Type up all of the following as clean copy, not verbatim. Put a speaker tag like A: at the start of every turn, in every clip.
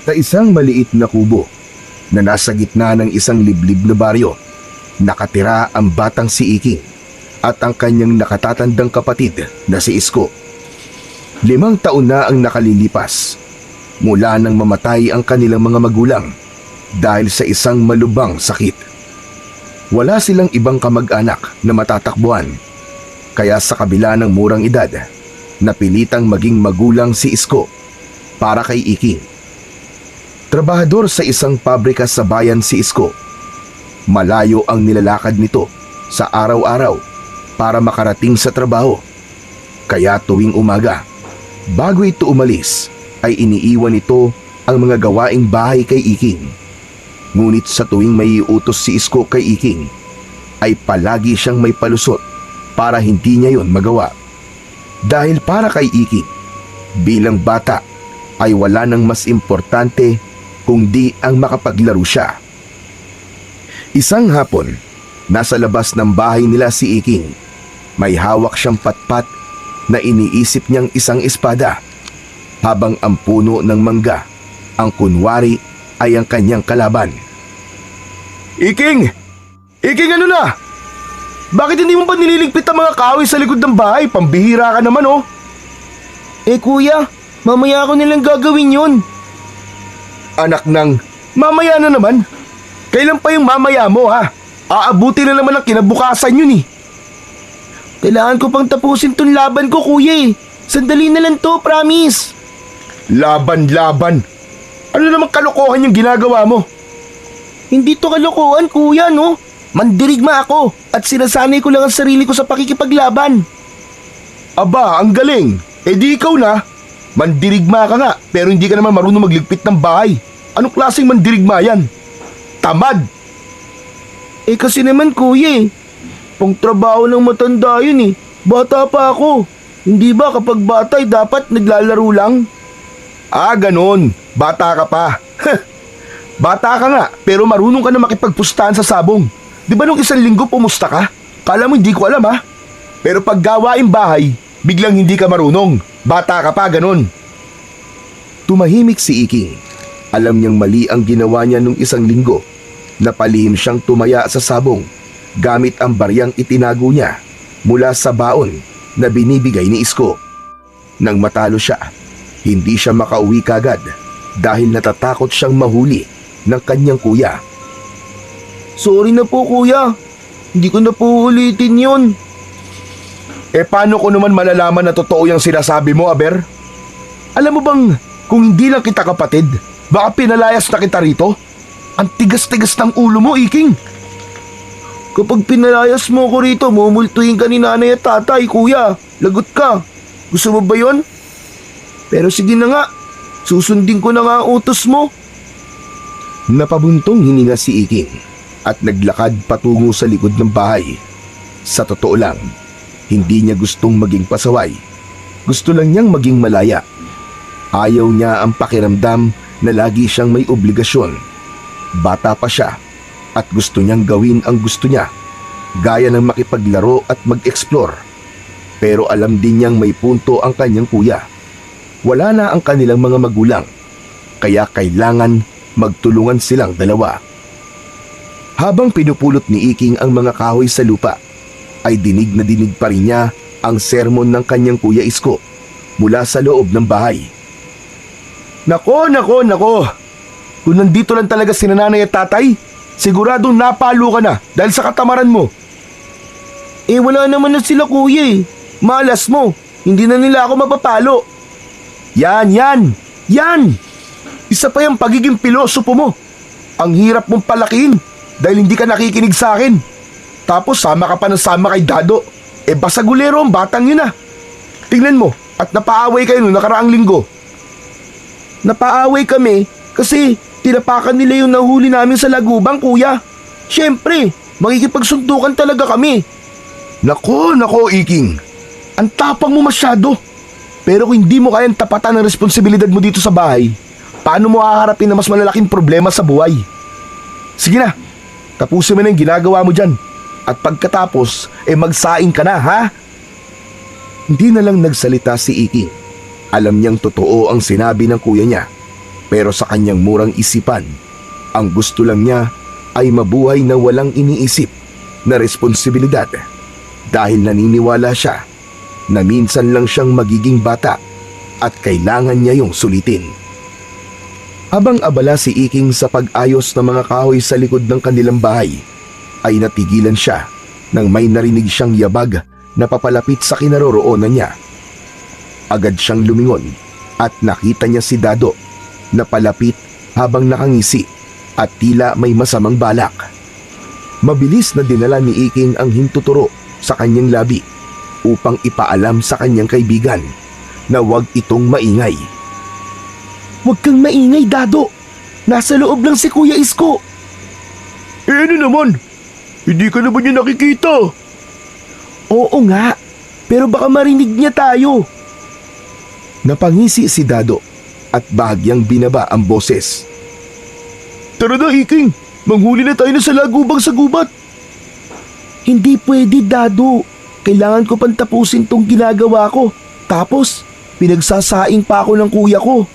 A: Sa isang maliit na kubo na nasa gitna ng isang liblib na baryo, nakatira ang batang si Iking at ang kanyang nakatatandang kapatid na si Isko. 5 taon na ang nakalilipas mula nang mamatay ang kanilang mga magulang dahil sa isang malubhang sakit. Wala silang ibang kamag-anak na matatakbuhan, kaya sa kabila ng murang edad, napilitang maging magulang si Isko para kay Iking. Trabahador sa isang pabrika sa bayan si Isko. Malayo ang nilalakad nito sa araw-araw para makarating sa trabaho. Kaya tuwing umaga, bago ito umalis, ay iniiwan nito ang mga gawaing bahay kay Iking. Ngunit sa tuwing may iutos si Isko kay Iking, ay palagi siyang may palusot para hindi niya yon magawa. Dahil para kay Iking, bilang bata ay wala nang mas importante kundi ang makapaglaro siya. Isang hapon, nasa labas ng bahay nila si Iking. May hawak siyang patpat na iniisip niyang isang espada, habang ang puno ng mangga, ang kunwari ay ang kanyang kalaban. Iking! Iking, ano na? Bakit hindi mo ba nililigpit ang mga kahoy sa likod ng bahay? Pambihira ka naman, oh.
B: Kuya, mamaya ko nilang gagawin yun.
A: Anak ng, mamaya na naman. Kailan pa yung mamaya mo, ha? Aabuti na naman ang kinabukasan yun, eh.
B: Kailangan ko pang tapusin tong laban ko, kuya, eh. Sandali na lang to, promise.
A: Laban. Ano namang kalokohan yung ginagawa mo?
B: Hindi to kalokohan, kuya, no? Mandirigma ako at sinasanay ko lang ang sarili ko sa pakikipaglaban.
A: Aba, ang galing. Eh di ikaw na. Mandirigma ka nga, pero hindi ka naman marunong magligpit ng bahay. Anong klaseng mandirigma yan? Tamad!
B: Kasi naman, kuya, eh. Pangtrabaho ng matanda yun, eh. Bata pa ako. Hindi ba kapag bata ay dapat naglalaro lang?
A: Ganon. Bata ka pa. Bata ka nga, pero marunong ka na makipagpustahan sa sabong. Di ba nung 1 linggo pumusta ka? Kala mo hindi ko alam, ha? Pero pag gawain bahay, biglang hindi ka marunong. Bata ka pa, ganon. Tumahimik si Iking. Alam niyang mali ang ginawa niya nung 1 linggo. Napalihim siyang tumaya sa sabong gamit ang baryang itinago niya mula sa baon na binibigay ni Isko. Nang matalo siya, hindi siya makauwi kagad dahil natatakot siyang mahuli ng kanyang kuya.
B: Sorry na po, kuya. Hindi ko na po ulitin yun.
A: Paano ko naman malalaman na totoo yung sinasabi mo, Aber? Alam mo bang kung hindi lang kita kapatid, baka pinalayas na kita rito? Ang tigas-tigas ng ulo mo, Iking.
B: Kapag pinalayas mo ko rito, mumultuhin ka ni nanay at tatay, kuya. Lagot ka. Gusto mo ba yun? Pero sige na nga, susundin ko na nga ang utos mo.
A: Napabuntong hininga si Iking at naglakad patungo sa likod ng bahay. Sa totoo lang, hindi niya gustong maging pasaway. Gusto lang niyang maging malaya. Ayaw niya ang pakiramdam na lagi siyang may obligasyon. Bata pa siya at gusto niyang gawin ang gusto niya, gaya ng makipaglaro at mag-explore. Pero alam din niyang may punto ang kanyang kuya. Wala na ang kanilang mga magulang, kaya kailangan magtulungan silang dalawa. Habang pinupulot ni Iking ang mga kahoy sa lupa, ay dinig na dinig pa rin niya ang sermon ng kanyang kuya Isko mula sa loob ng bahay. Nako! Kung nandito lang talaga si nanay at tatay, siguradong napalo ka na dahil sa katamaran mo.
B: Wala naman na sila, kuya, eh. Malas mo. Hindi na nila ako mapapalo.
A: Yan! Isa pa yung pagiging pilosopo mo. Ang hirap mong palakihin dahil hindi ka nakikinig sa akin. Tapos sama ka pa ng sama kay Dado. Basagulero ang batang yun, ah. Tingnan mo, at napaaway kayo noong nakaraang linggo.
B: Napaaway kami kasi tinapakan nila yung nahuli namin sa lagubang, kuya. Siyempre, makikipagsuntukan talaga kami.
A: Nako, Iking. Ang tapang mo masyado. Pero kung hindi mo kayang tapatan ng responsibilidad mo dito sa bahay, paano mo haharapin na mas malalaking problema sa buhay? Sige na, tapusin mo na yung ginagawa mo dyan. At pagkatapos, magsaing ka na, ha? Hindi na lang nagsalita si Iking. Alam niyang totoo ang sinabi ng kuya niya. Pero sa kanyang murang isipan, ang gusto lang niya ay mabuhay na walang iniisip na responsibilidad dahil naniniwala siya na minsan lang siyang magiging bata at kailangan niya yung sulitin. Habang abala si Iking sa pag-ayos ng mga kahoy sa likod ng kanilang bahay, ay natigilan siya nang may narinig siyang yabag na papalapit sa kinaroroonan niya. Agad siyang lumingon at nakita niya si Dado na palapit habang nakangisi at tila may masamang balak. Mabilis na dinala ni Iking ang hintuturo sa kanyang labi upang ipaalam sa kanyang kaibigan na huwag itong maingay.
B: Huwag kang maingay, Dado. Nasa loob lang si Kuya Isko.
C: Ano naman? Hindi ka naman niya nakikita.
B: Oo nga, pero baka marinig niya tayo.
A: Napangisi si Dado at bahagyang binaba ang boses.
C: Tara na, Iking. Manghuli na tayo na sa lagubang sa gubat.
B: Hindi pwede, Dado. Kailangan ko pang tapusin tong ginagawa ko. Tapos, pinagsasaing pa ako ng kuya ko.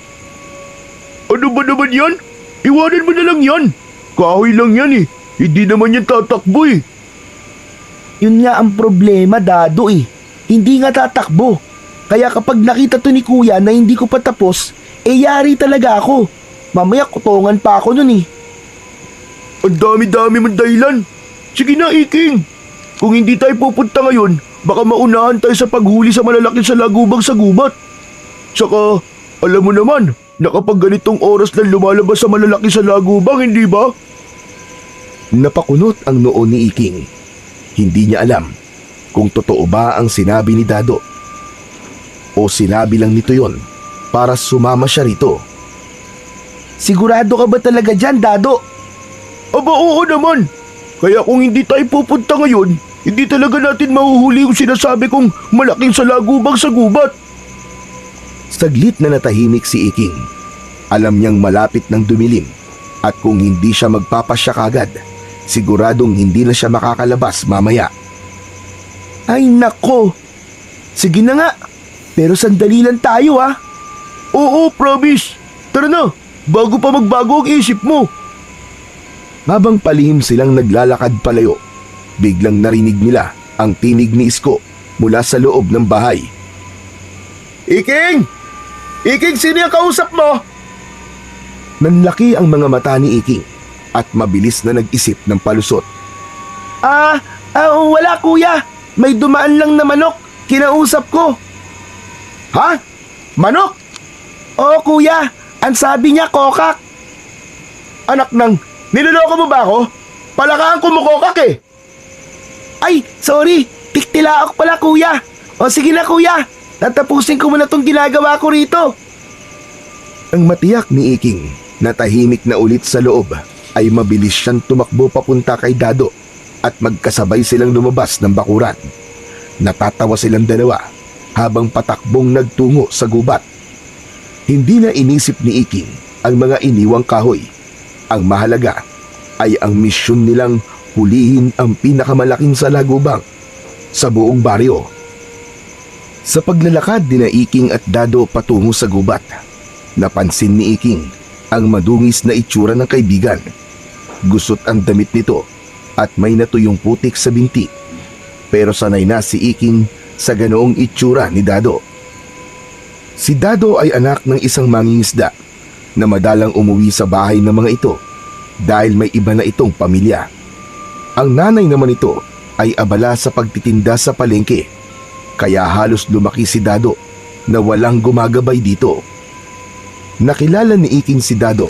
C: Ano ba naman yan? Iwanan mo na lang yan. Kahoy lang yan eh. Hindi naman yan tatakbo eh.
B: Yun nga ang problema, Dado eh. Hindi nga tatakbo. Kaya kapag nakita to ni kuya na hindi ko pa tapos, yari talaga ako. Mamaya kutongan pa ako nun eh.
C: Ang dami-dami mong dahilan. Sige na, Iking. Kung hindi tayo pupunta ngayon, baka maunahan tayo sa paghuli sa malalaki sa lagubang sa gubat. Tsaka, alam mo naman, na kapag ganitong oras lang lumalabas sa malalaki sa lagubang, hindi ba?
A: Napakunot ang noo ni Iking. Hindi niya alam kung totoo ba ang sinabi ni Dado o sinabi lang nito yon para sumama siya rito.
B: Sigurado ka ba talaga dyan, Dado?
C: Aba, oo naman. Kaya kung hindi tayo pupunta ngayon, hindi talaga natin mahuhuli yung sinasabi kong malaking sa lagubang sa gubat.
A: Saglit na natahimik si Iking. Alam niyang malapit ng dumilim at kung hindi siya magpapasya kagad, siguradong hindi na siya makakalabas mamaya.
B: Ay nako. Sige na nga. Pero sandali lang tayo ah.
C: Oo, promise. Tara na, bago pa magbago ang isip mo.
A: Habang palihim silang naglalakad palayo, biglang narinig nila ang tinig ni Isko mula sa loob ng bahay.
C: Iking! Iking, sino yung kausap mo?
A: Nanlaki ang mga mata ni Iking at mabilis na nag-isip ng palusot.
B: Wala kuya. May dumaan lang na manok. Kinausap ko.
C: Ha? Manok?
B: Oo kuya. Ang sabi niya kokak.
C: Anak ng, niloloko mo ba ako? Palakahan ko mo kokak eh.
B: Ay, sorry. Tiktilaok pala kuya. O sige na kuya. Tatapusin ko muna tong ginagawa ko rito.
A: Ang matiyak ni Iking na tahimik na ulit sa loob ay mabilis siyang tumakbo papunta kay Dado at magkasabay silang lumabas ng bakuran. Natatawa silang dalawa habang patakbong nagtungo sa gubat. Hindi na inisip ni Iking ang mga iniwang kahoy. Ang mahalaga ay ang misyon nilang hulihin ang pinakamalaking salagubang sa buong baryo. Sa paglalakad ni Iking at Dado patungo sa gubat, napansin ni Iking ang madungis na itsura ng kaibigan. Gusot ang damit nito at may natuyong putik sa binti. Pero sanay na si Iking sa ganoong itsura ni Dado. Si Dado ay anak ng isang mangingisda na madalang umuwi sa bahay ng mga ito dahil may iba na itong pamilya. Ang nanay naman ito ay abala sa pagtitinda sa palengke, kaya halos lumaki si Dado na walang gumagabay dito. Nakilala ni Iking si Dado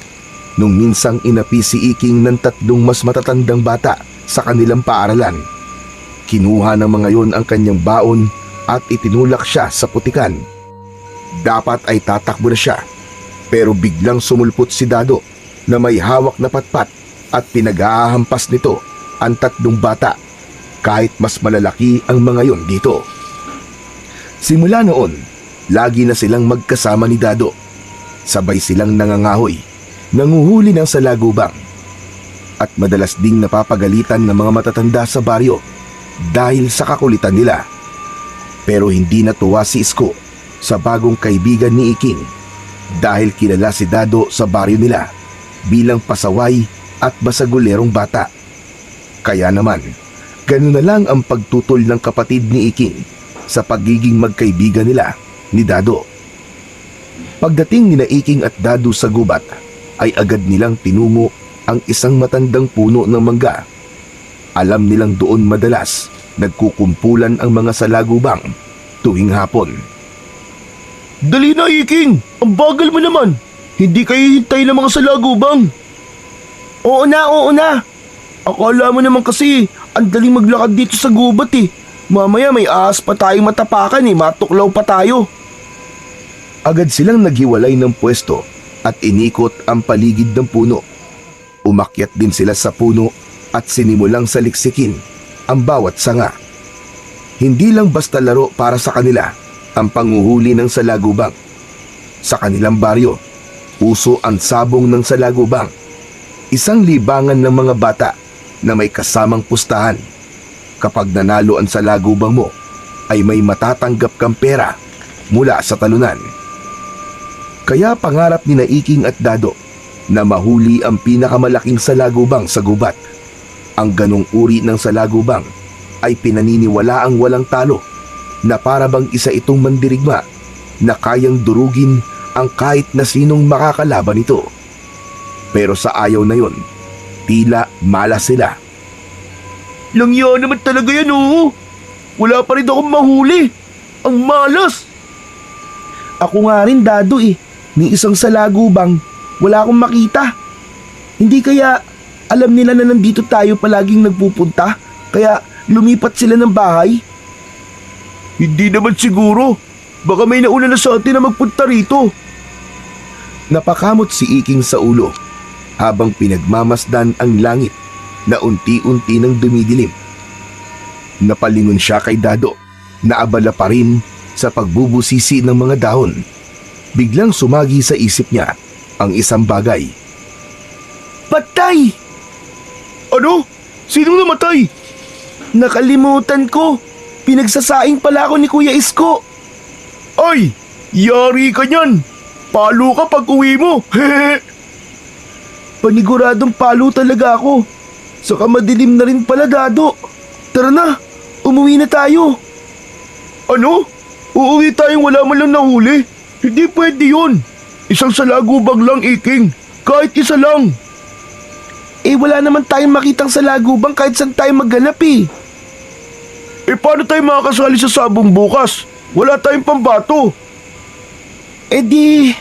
A: nung minsang inapi si Iking ng 3 mas matatandang bata sa kanilang paaralan. Kinuha ng mga yon ang kanyang baon at itinulak siya sa putikan. Dapat ay tatakbo na siya, pero biglang sumulpot si Dado na may hawak na patpat at pinaghahampas nito ang 3 bata kahit mas malalaki ang mga yon dito. Simula noon, lagi na silang magkasama ni Dado. Sabay silang nangangahoy, nanguhuli ng salagubang, at madalas ding napapagalitan ng mga matatanda sa baryo dahil sa kakulitan nila. Pero hindi natuwa si Isko sa bagong kaibigan ni Iking dahil kilala si Dado sa baryo nila bilang pasaway at basagulerong bata. Kaya naman, ganun na lang ang pagtutol ng kapatid ni Iking sa pagiging magkaibigan nila ni Dado. Pagdating ni Iking at Dado sa gubat, ay agad nilang tinungo ang isang matandang puno ng mangga. Alam nilang doon madalas nagkukumpulan ang mga salagubang tuwing hapon.
C: Dali na, Iking! Ang bagal mo naman! Hindi kayo hintay ng mga salagubang!
B: Oo na.
C: Akala mo naman kasi ang daling maglakad dito sa gubat eh. Mamaya may ahas pa tayong matapakan eh, matuklaw pa tayo.
A: Agad silang naghiwalay ng pwesto at inikot ang paligid ng puno. Umakyat din sila sa puno at sinimulang saliksikin ang bawat sanga. Hindi lang basta laro para sa kanila ang panguhuli ng salagubang. Sa kanilang baryo, uso ang sabong ng salagubang. Isang libangan ng mga bata na may kasamang pustahan. Kapag nanalo ang salagubang mo, ay may matatanggap kang pera mula sa talunan. Kaya pangarap ni Iking at Dado na mahuli ang pinakamalaking salagubang sa gubat. Ang ganong uri ng salagubang ay pinaniniwalaang walang talo, na para bang isa itong mandirigma na kayang durugin ang kahit na sinong makakalaban nito. Pero sa ayaw na yon, tila malas sila.
C: Langya naman talaga yan, oo. Wala pa rin akong mahuli. Ang malas.
B: Ako nga rin, Dado eh. Ni isang salagubang, wala akong makita. Hindi kaya alam nila na nandito tayo palaging nagpupunta, kaya lumipat sila ng bahay?
C: Hindi naman siguro. Baka may nauna na sa atin na magpunta rito.
A: Napakamot si Iking sa ulo habang pinagmamasdan ang langit na unti-unti nang dumidilim. Napalingon siya kay Dado na abala pa rin sa pagbubusisi ng mga dahon. Biglang sumagi sa isip niya ang isang bagay.
B: Patay!
C: Ano? Sinong namatay?
B: Nakalimutan ko. Pinagsasaing pala ako ni Kuya Isko.
C: Ay! Yari ka niyan! Palo ka pag uwi mo! Hehe!
B: Paniguradong palo talaga ako. Saka madilim na rin pala, Dado. Tara na, umuwi na tayo.
C: Ano? Uuwi tayong wala man lang nahuli? Hindi pwede yun. Isang salagubag lang, Iking. Kahit isa lang.
B: Eh wala naman tayong makitang salagubang kahit saan tayo maghanap eh.
C: Eh paano tayo makakasali sa sabong bukas? Wala tayong pambato.
B: Eh di,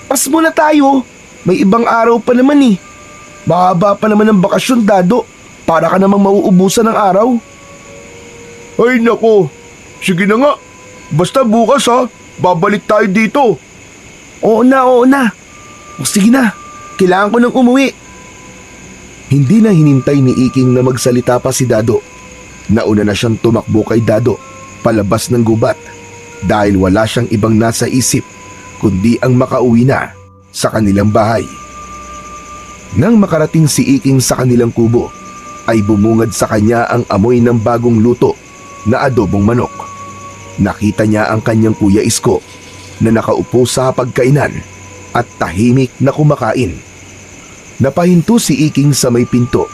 B: pas muna tayo. May ibang araw pa naman eh. Mahaba pa naman ang bakasyon, Dado. Para ka namang mauubusan ng araw.
C: Ay nako. Sige na nga. Basta bukas ha. Babalik tayo dito.
B: Oo na. O sige na, kailangan ko nang umuwi.
A: Hindi na hinintay ni Iking na magsalita pa si Dado. Nauna na siyang tumakbo kay Dado palabas ng gubat dahil wala siyang ibang nasa isip kundi ang makauwi na sa kanilang bahay. Nang makarating si Iking sa kanilang kubo, ay bumungad sa kanya ang amoy ng bagong luto na adobong manok. Nakita niya ang kanyang Kuya Isko na nakaupo sa pagkainan at tahimik na kumakain. Napahinto si Iking sa may pinto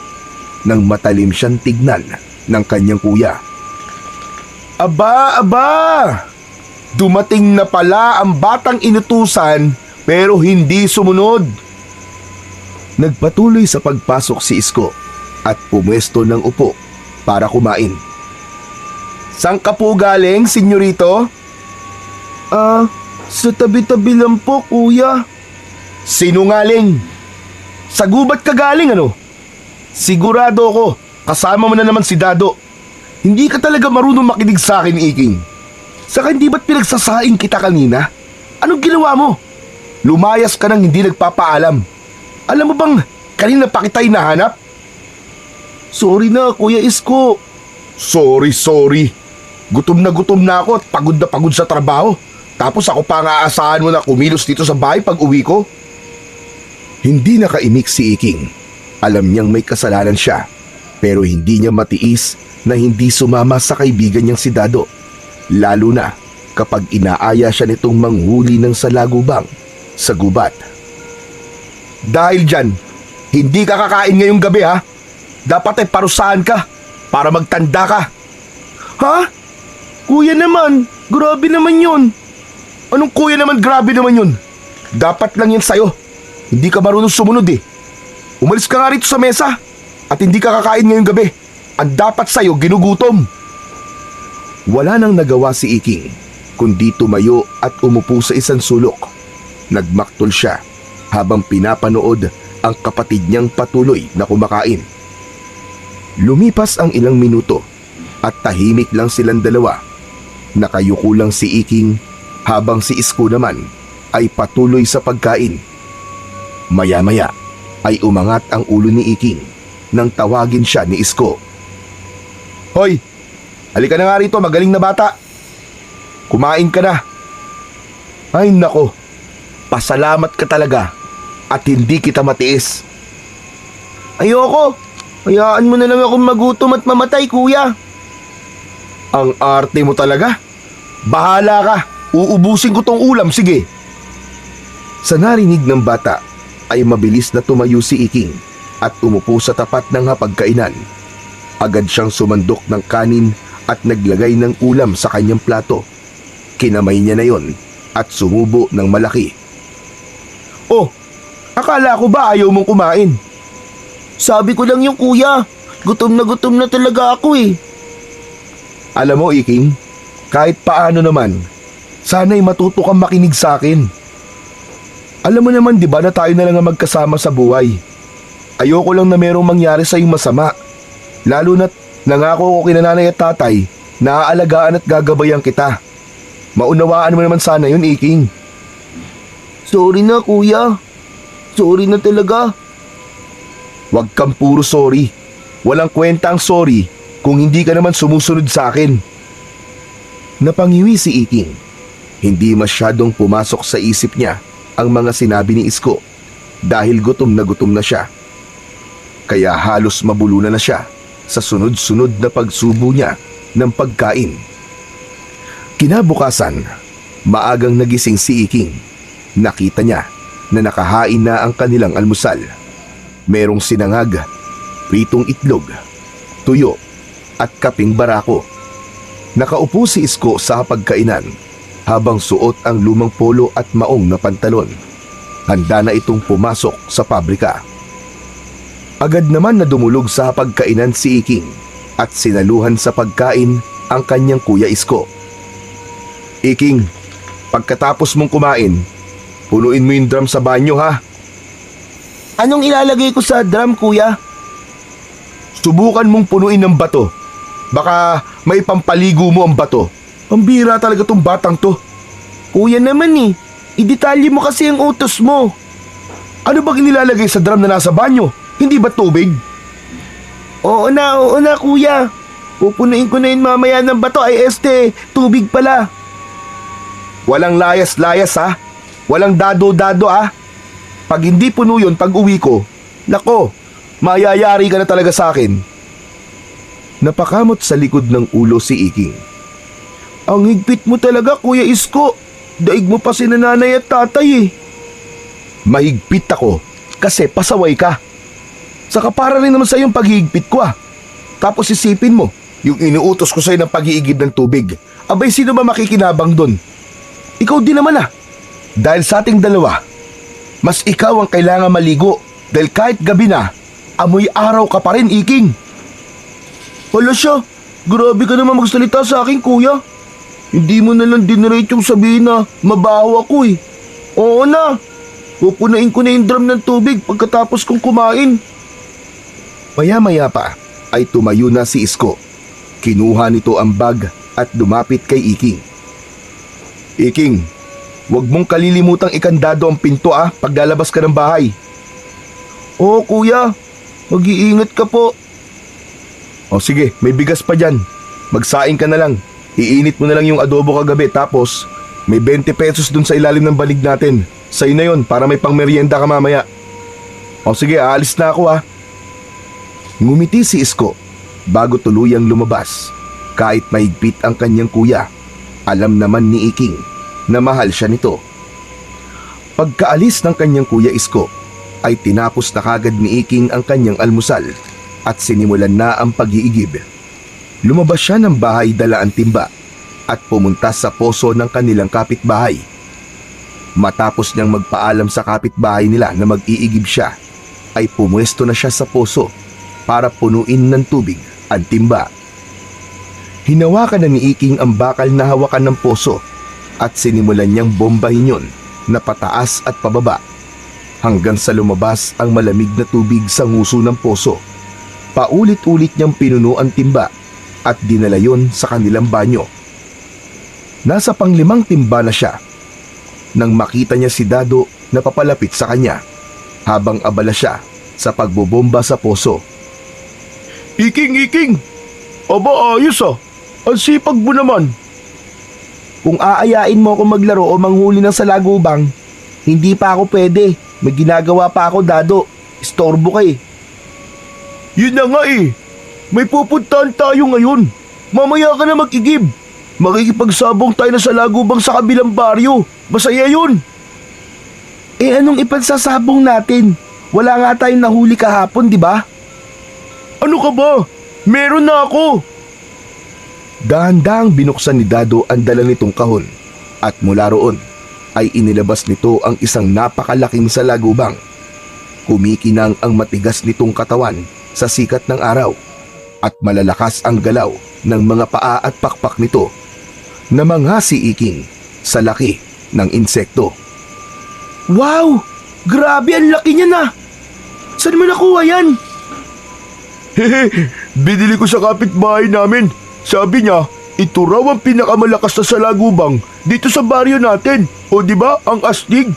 A: nang matalim siyang tignan ng kanyang kuya.
C: Aba! Dumating na pala ang batang inutusan pero hindi sumunod.
A: Nagpatuloy sa pagpasok si Isko at pumwesto ng upo para kumain.
C: Saan ka po galing, senyorito?
B: Sa tabi-tabi lang po, Kuya.
C: Sinungaling! Sa gubat ka galing ano? Sigurado ako, kasama mo na naman si Dado. Hindi ka talaga marunong makinig sa akin, Iking.
B: Saka hindi ba't pinagsasaing kita kanina? Anong ginawa mo?
C: Lumayas ka nang hindi nagpapaalam. Alam mo bang kanina pa kita hinahanap?
B: Sorry na, Kuya Isko.
C: Sorry. Gutom na ako at pagod sa trabaho. Tapos ako pa nga aasahan mo na kumilos dito sa bahay pag uwi ko.
A: Hindi nakaimik si Iking. Alam niyang may kasalanan siya, pero hindi niya matiis na hindi sumama sa kaibigan niyang si Dado. Lalo na kapag inaaya siya nitong manghuli ng salagubang sa gubat. Dahil dyan, hindi ka kakain ngayong gabi ha. Dapat ay parusahan ka para magtanda ka.
B: Ha? Kuya naman, grabe naman yun.
A: Anong kuya naman, grabe naman yun? Dapat lang yan sa'yo. Hindi ka marunong sumunod eh. Umalis ka nga rito sa mesa at hindi ka kakain ngayong gabi. Ang dapat sa'yo, ginugutom. Wala nang nagawa si Iking, kundi tumayo at umupo sa isang sulok. Nagmaktol siya habang pinapanood ang kapatid niyang patuloy na kumakain. Lumipas ang ilang minuto at tahimik lang silang dalawa. Nakayuko lang si Iking habang si Isko naman ay patuloy sa pagkain. Maya-maya ay umangat ang ulo ni Iking nang tawagin siya ni Isko. Hoy! Halika na nga rito, magaling na bata. Kumain ka na. Ay nako, pasalamat ka talaga at hindi kita matiis.
B: Ayoko. Hayaan mo na lang akong magutom at mamatay, kuya.
A: Ang arte mo talaga. Bahala ka, uubusin ko tong ulam, sige. Sa narinig ng bata ay mabilis na tumayo si Iking at umupo sa tapat ng hapagkainan. Agad siyang sumandok ng kanin at naglagay ng ulam sa kanyang plato. Kinamay niya na yon at sumubo ng malaki.
B: Oh, akala ko ba ayaw mong kumain? Sabi ko lang yung kuya. Gutom na talaga ako eh.
A: Alam mo, Iking, kahit paano naman, sana'y matuto kang makinig sa akin. Alam mo naman, di ba, na tayo na lang ang magkasama sa buhay. Ayoko lang na merong mangyari sa iyong masama. Lalo na't nangako ko kina nanay at tatay na aalagaan at gagabayan kita. Maunawaan mo naman sana yun, Iking.
B: Sorry na, kuya. Sorry na talaga.
A: Huwag kang puro sorry. Walang kwenta ang sorry kung hindi ka naman sumusunod sa akin. Napangiwi si Iking. Hindi masyadong pumasok sa isip niya ang mga sinabi ni Isko dahil gutom na siya. Kaya halos mabulunan na siya sa sunod-sunod na pagsubo niya ng pagkain. Kinabukasan, maagang nagising si Iking. Nakita niya na nakahain na ang kanilang almusal. Merong sinangag, pritong itlog, tuyo at kaping barako. Nakaupo si Isko sa hapagkainan habang suot ang lumang polo at maong na pantalon. Handa na itong pumasok sa pabrika. Agad naman na dumulog sa hapagkainan si Iking at sinaluhan sa pagkain ang kanyang kuya Isko. Iking, pagkatapos mong kumain, punuin mo yung drum sa banyo ha.
B: Anong ilalagay ko sa drum, kuya?
A: Subukan mong punuin ng bato. Baka may pampaligo mo ang bato. Ang bira talaga tong batang to.
B: Kuya naman eh. Idetalye mo kasi ang utos mo.
A: Ano bang nilalagay sa drum na nasa banyo? Hindi ba tubig?
B: Oo na, kuya. Pupunuin ko na yun mamaya ng bato ay tubig pala.
A: Walang layas-layas ha. Walang dado-dado ha. Pag hindi puno yun pag uwi ko, nako, mayayari ka na talaga sa akin. Napakamot sa likod ng ulo si Iking.
B: Ang higpit mo talaga, kuya Isko. Daig mo pa si nanay at tatay eh.
A: Mahigpit ako kasi pasaway ka. Saka para rin naman sa yung paghihigpit ko ah. Tapos isipin mo, yung inuutos ko sa'yo ng pag-iigib ng tubig. Abay, sino ba makikinabang doon? Ikaw din naman ah. Dahil sa ating dalawa, mas ikaw ang kailangan maligo dahil kahit gabi na, amoy araw ka pa rin, Iking.
B: Hala siya, grabe ka naman magsalita sa akin, kuya. Hindi mo na lang diniretsyong sabihin na mabaho ako eh. Oo na, pupunain ko na yung drum ng tubig pagkatapos kong kumain.
A: Maya-maya pa ay tumayo na si Isko. Kinuha nito ang bag at lumapit kay Iking. Iking, huwag mong kalilimutang ikandado ang pinto paglalabas ka ng bahay.
B: Oo kuya, mag-iingat ka po.
A: O sige, may bigas pa dyan. Magsaing ka na lang. Iinit mo na lang yung adobo kagabi tapos may 20 pesos dun sa ilalim ng banig natin. Sa'yo na yun para may pangmeryenda ka mamaya. O sige, aalis na ako Ngumiti si Isko bago tuluyang lumabas. Kahit mahigpit ang kanyang kuya, alam naman ni Iking na mahal siya nito. Pagkaalis ng kanyang Kuya Isko, ay tinapos na kagad ni Iking ang kanyang almusal at sinimulan na ang pag-iigib. Lumabas siya ng bahay dala ang timba at pumunta sa poso ng kanilang kapitbahay. Matapos niyang magpaalam sa kapitbahay nila na mag-iigib siya, ay pumuesto na siya sa poso para punuin ng tubig ang timba. Hinawakan na ni Iking ang bakal na hawakan ng poso at sinimulan niyang bombahin yun na pataas at pababa hanggang sa lumabas ang malamig na tubig sa nguso ng poso. Paulit-ulit niyang pinuno ang timba at dinala yon sa kanilang banyo. Nasa pang-5 timba na siya nang makita niya si Dado na papalapit sa kanya habang abala siya sa pagbobomba sa poso.
C: Iking! Aba ayos ah! Ang sipag mo naman!
B: Kung aayain mo ako maglaro o manghuli ng salagubang, hindi pa ako pwede. May ginagawa pa ako, Dado. Istorbo ka eh.
C: Yun na nga eh! May pupuntahan tayo ngayon! Mamaya ka na mag-igib! Makikipagsabong tayo na salagubang sa kabilang baryo! Masaya yun!
B: Eh anong ipansasabong natin? Wala nga tayong nahuli kahapon, di ba?
C: Ano ka ba? Meron na ako!
A: Dahan-dahang binuksan ni Dado ang dala nitong kahon at mula roon ay inilabas nito ang isang napakalaking salagubang. Kumikinang ang matigas nitong katawan sa sikat ng araw at malalakas ang galaw ng mga paa at pakpak nito. Namangha si Iking sa laki ng insekto.
B: Wow! Grabe, ang laki niya na! Saan mo nakuha yan?
C: Hehe, binili ko sa kapitbahay namin. Sabi niya, ito raw ang pinakamalakas na salagubang dito sa baryo natin. O di ba ang astig?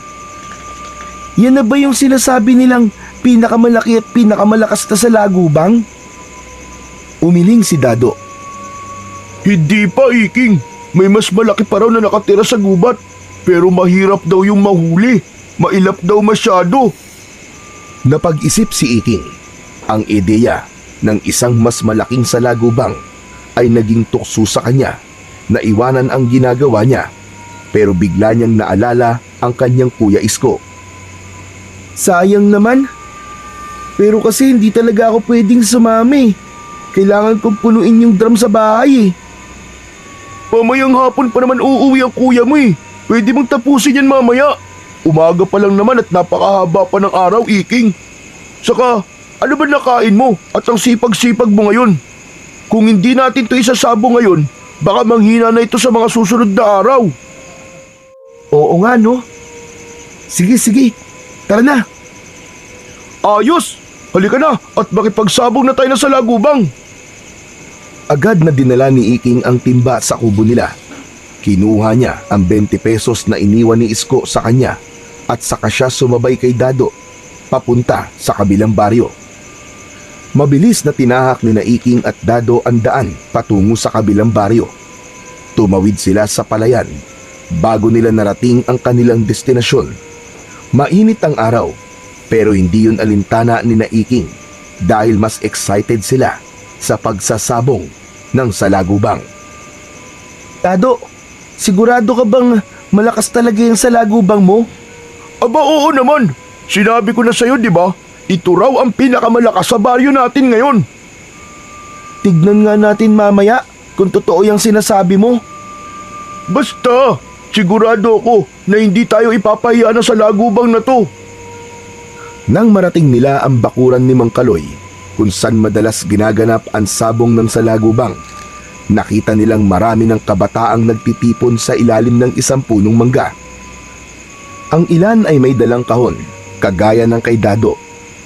B: Yan na ba yung sinasabi nilang pinakamalaki at pinakamalakas na salagubang?
A: Umiling si Dado.
C: Hindi pa, Iking. May mas malaki pa raw na nakatira sa gubat. Pero mahirap daw yung mahuli. Mailap daw masyado.
A: Napag-isip si Iking. Ang ideya ng isang mas malaking salagubang ay naging tukso sa kanya na iwanan ang ginagawa niya, pero bigla niyang naalala ang kanyang Kuya Isko.
B: Sayang naman. Pero kasi hindi talaga ako pwedeng sumami. Kailangan kong punuin yung drum sa bahay eh.
C: Mamayang hapon pa naman uuwi ang kuya mo eh. Pwede mong tapusin yan mamaya. Umaga pa lang naman at napakahaba pa ng araw, Iking. Saka, ano ba nakain mo at ang sipag-sipag mo ngayon? Kung hindi natin ito isasabo ngayon, baka manghina na ito sa mga susunod na araw.
B: Oo nga no. Sige, tara na.
C: Ayos! Halika na at makipagsabong na tayo na sa lagubang.
A: Agad na dinala ni Iking ang timba sa kubo nila. Kinuha niya ang 20 pesos na iniwan ni Isko sa kanya at saka siya sumabay kay Dado papunta sa kabilang baryo. Mabilis na tinahak ni Iking at Dado ang daan patungo sa kabilang baryo. Tumawid sila sa palayan bago nila narating ang kanilang destinasyon. Mainit ang araw pero hindi yun alintana ni Iking dahil mas excited sila sa pagsasabong ng salagubang.
B: Dado, sigurado ka bang malakas talaga yung salagubang mo?
C: Aba oo naman. Sinabi ko na sa'yo, di ba? Ito raw ang pinakamalakas sa baryo natin ngayon.
B: Tignan nga natin mamaya kung totoo yung sinasabi mo.
C: Basta, sigurado ako na hindi tayo ipapahiya na sa lagubang na to.
A: Nang marating nila ang bakuran ni Mang Kaloy kung saan madalas ginaganap ang sabong ng salagubang, nakita nilang marami ng kabataang nagtitipon sa ilalim ng isang punong mangga. Ang ilan ay may dalang kahon, kagaya ng kay Dado.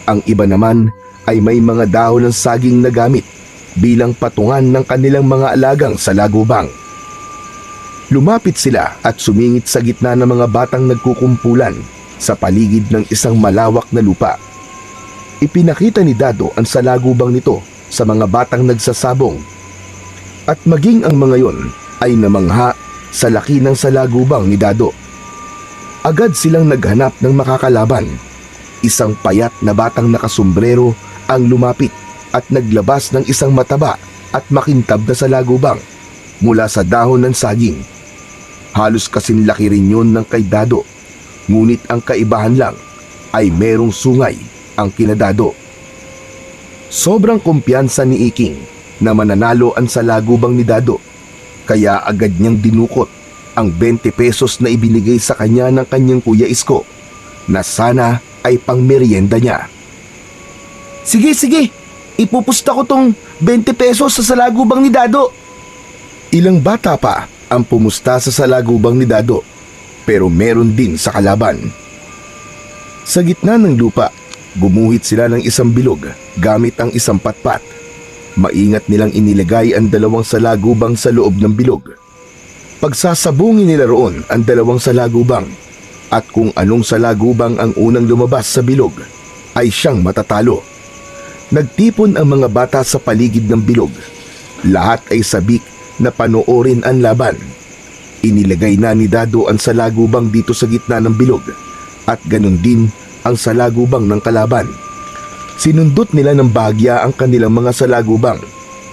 A: Ang iba naman ay may mga dahon ng saging na gamit bilang patungan ng kanilang mga alagang salagubang. Lumapit sila at sumingit sa gitna ng mga batang nagkukumpulan sa paligid ng isang malawak na lupa. Ipinakita ni Dado ang salagubang nito sa mga batang nagsasabong. At maging ang mga yon ay namangha sa laki ng salagubang ni Dado. Agad silang naghanap ng makakalaban. Isang payat na batang nakasombrero ang lumapit at naglabas ng isang mataba at makintab na salagubang mula sa dahon ng saging. Halos kasing laki rin yun ng kay Dado. Ngunit ang kaibahan lang ay merong sungay ang kinadado. Sobrang kumpiyansa ni Iking na mananalo ang salagubang ni Dado, kaya agad niyang dinukot ang 20 pesos na ibinigay sa kanya ng kanyang Kuya Isko na sana ay pangmeryenda niya.
B: Sige, ipupusta ko tong 20 pesos sa salagubang ni Dado.
A: Ilang bata pa ang pumusta sa salagubang ni Dado, pero meron din sa kalaban. Sa gitna ng lupa, gumuhit sila ng isang bilog gamit ang isang patpat. Maingat nilang inilagay ang 2 salagubang sa loob ng bilog. Pagsasabungin nila roon ang 2 salagubang, at kung anong salagubang ang unang lumabas sa bilog ay siyang matatalo. Nagtipon ang mga bata sa paligid ng bilog. Lahat ay sabik na panoorin ang laban. Inilagay na ni Dado ang salagubang dito sa gitna ng bilog, at ganun din ang salagubang ng kalaban. Sinundot nila ng bahagya ang kanilang mga salagubang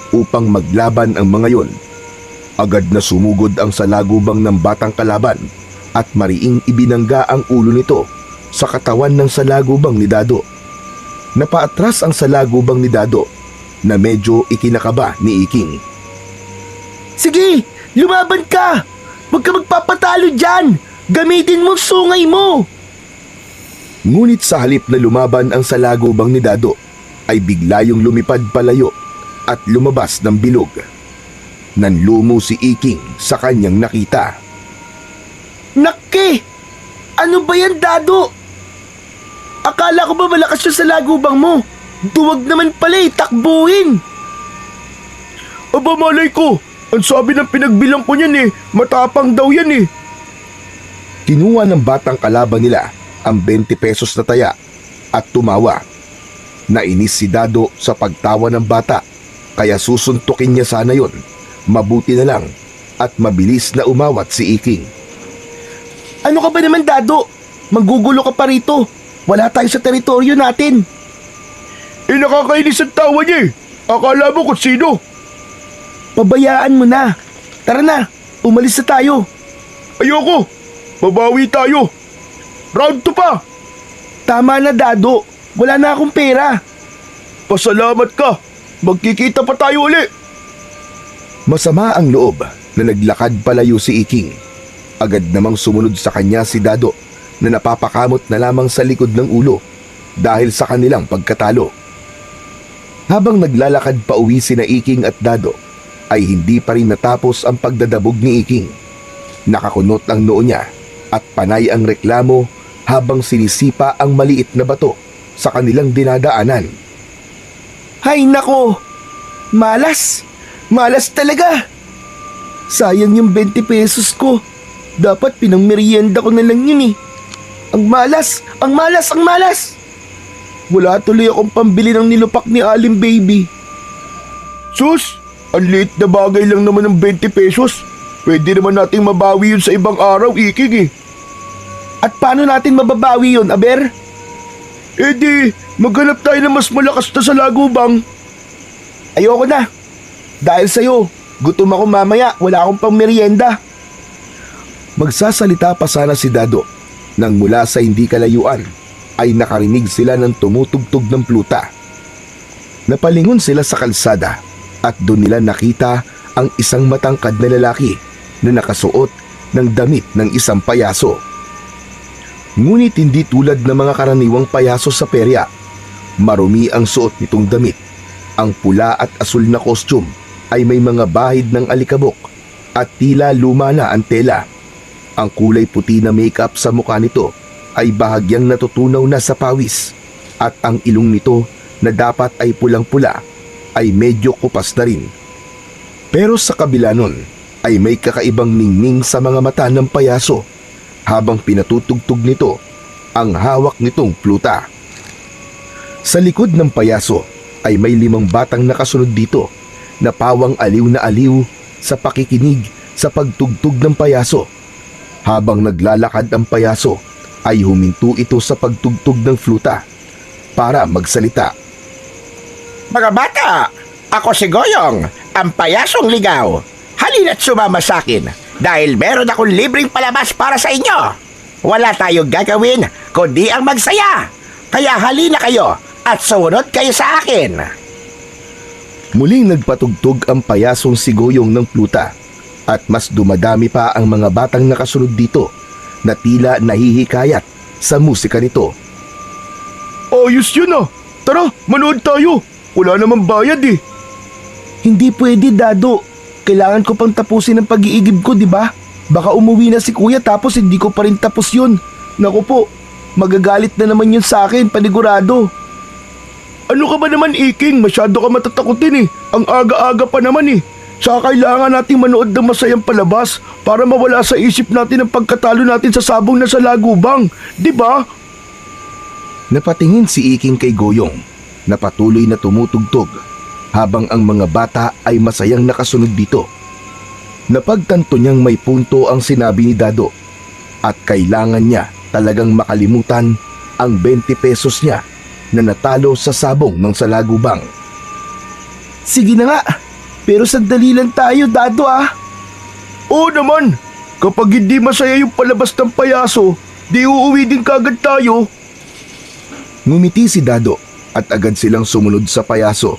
A: upang maglaban ang mga yon. Agad na sumugod ang salagubang ng batang kalaban at mariing ibinangga ang ulo nito sa katawan ng salagubang ni Dado. Napaatras ang salagubang ni Dado na medyo ikinakaba ni Iking.
B: Sige, lumaban ka! Huwag ka magpapatalo dyan! Gamitin mo sungay mo!
A: Ngunit sa halip na lumaban ang salagubang ni Dado, ay bigla yung lumipad palayo at lumabas ng bilog. Nanlumo si Iking sa kanyang nakita.
B: Nakke! Ano ba yan, Dado? Akala ko ba malakas siya sa lagubang mo? Duwag naman pala takbuhin!
C: Aba malay ko, ang sabi ng pinagbilang ko niyan matapang daw yan
A: Kinuha ng batang kalaban nila ang 20 pesos na taya at tumawa. Nainis si Dado sa pagtawa ng bata, kaya susuntukin niya sana yon. Mabuti na lang at mabilis na umawat si Iking.
B: Ano ka ba naman, Dado? Magugulo ka pa rito. Wala tayo sa teritoryo natin.
C: Nakakainis ang tawa niya Akala mo kung sino.
B: Pabayaan mo na. Tara na, umalis na tayo.
C: Ayoko, babawi tayo. Round 2 pa.
B: Tama na, Dado. Wala na akong pera.
C: Pasalamat ka, magkikita pa tayo uli.
A: Masama ang loob na naglakad palayo si Iking. Agad namang sumunod sa kanya si Dado na napapakamot na lamang sa likod ng ulo dahil sa kanilang pagkatalo. Habang naglalakad pa uwi sina Iking at Dado, ay hindi pa rin natapos ang pagdadabog ni Iking. Nakakunot ang noo niya at panay ang reklamo habang sinisipa ang maliit na bato sa kanilang dinadaanan.
B: Hay nako! Malas! Malas talaga! Sayang yung 20 pesos ko. Dapat pinangmerienda ko na lang yun Ang malas! Ang malas! Ang malas! Wala tuloy akong pambili ng nilupak ni Aling Baby.
C: Sus, ang liit na bagay lang naman ng 20 pesos. Pwede naman nating mabawi yun sa ibang araw, Iking
B: At paano natin mababawi yun, Aber?
C: Di, maghanap tayo ng mas malakas na salagubang.
B: Ayoko na. Dahil sa'yo, gutom ako mamaya. Wala akong pang merienda.
A: Magsasalita pa sana si Dado nang mula sa hindi kalayuan ay nakarinig sila ng tumutugtog ng pluta. Napalingon sila sa kalsada at doon nila nakita ang isang matangkad na lalaki na nakasuot ng damit ng isang payaso. Ngunit hindi tulad ng mga karaniwang payaso sa perya. Marumi ang suot nitong damit. Ang pula at asul na costume ay may mga bahid ng alikabok at tila luma na ang tela. Ang kulay puti na makeup sa mukha nito ay bahagyang natutunaw na sa pawis at ang ilong nito na dapat ay pulang-pula ay medyo kupas na rin. Pero sa kabila nun ay may kakaibang ningning sa mga mata ng payaso habang pinatutugtog nito ang hawak nitong pluta. Sa likod ng payaso ay may 5 batang nakasunod dito na pawang aliw na aliw sa pakikinig sa pagtugtog ng payaso. Habang naglalakad ang payaso ay huminto ito sa pagtugtog ng fluta para magsalita.
D: Mga bata, ako si Goyong, ang payasong ligaw. Halina't sumama sa akin dahil meron akong libreng palabas para sa inyo. Wala tayong gagawin kundi ang magsaya. Kaya halina kayo at sumunod kayo sa akin.
A: Muling nagpatugtog ang payasong si Goyong ng pluta at mas dumadami pa ang mga batang nakasunod dito na tila nahihikayat sa musika nito.
C: Ayos yun ah. Tara, manood tayo. Wala namang bayad eh.
B: Hindi pwede, Dado. Kailangan ko pang tapusin ang pag-iigib ko, di ba? Baka umuwi na si Kuya tapos hindi ko pa rin tapos yun. Naku po, magagalit na naman yun sa akin, panigurado.
C: Ano ka ba naman, Iking? Masyado ka matatakutin eh. Ang aga-aga pa naman eh. Saka kailangan nating manood ng masayang palabas para mawala sa isip natin ang pagkatalo natin sa sabong na sa lagubang. Di ba?
A: Napatingin si Iking kay Goyong na patuloy na tumutugtog habang ang mga bata ay masayang nakasunod dito. Napagtanto niyang may punto ang sinabi ni Dado at kailangan niya talagang makalimutan ang 20 pesos niya na natalo sa sabong ng salagubang.
B: Sige na nga, pero sandali lang tayo, Dado ah.
C: Oo naman. Kapag hindi masaya yung palabas ng payaso, di uuwi din kagad tayo.
A: Ngumiti si Dado at agad silang sumunod sa payaso.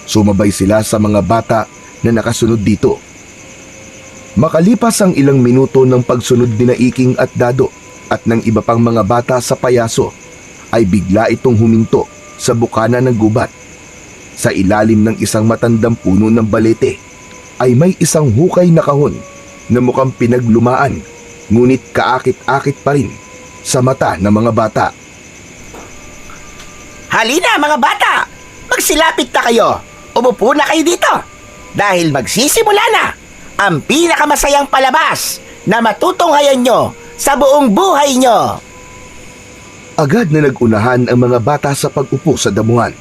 A: Sumabay sila sa mga bata na nakasunod dito. Makalipas ang ilang minuto ng pagsunod ni Iking at Dado at ng iba pang mga bata sa payaso, ay bigla itong huminto sa bukana ng gubat. Sa ilalim ng isang matandang puno ng balete ay may isang hukay na kahon na mukhang pinaglumaan, ngunit kaakit-akit pa rin sa mata ng mga bata.
D: Halina mga bata! Magsilapit na kayo! Umupo na kayo dito! Dahil magsisimula na ang pinakamasayang palabas na matutunghayan nyo sa buong buhay nyo!
A: Agad na nagunahan ang mga bata sa pag-upo sa damuhan.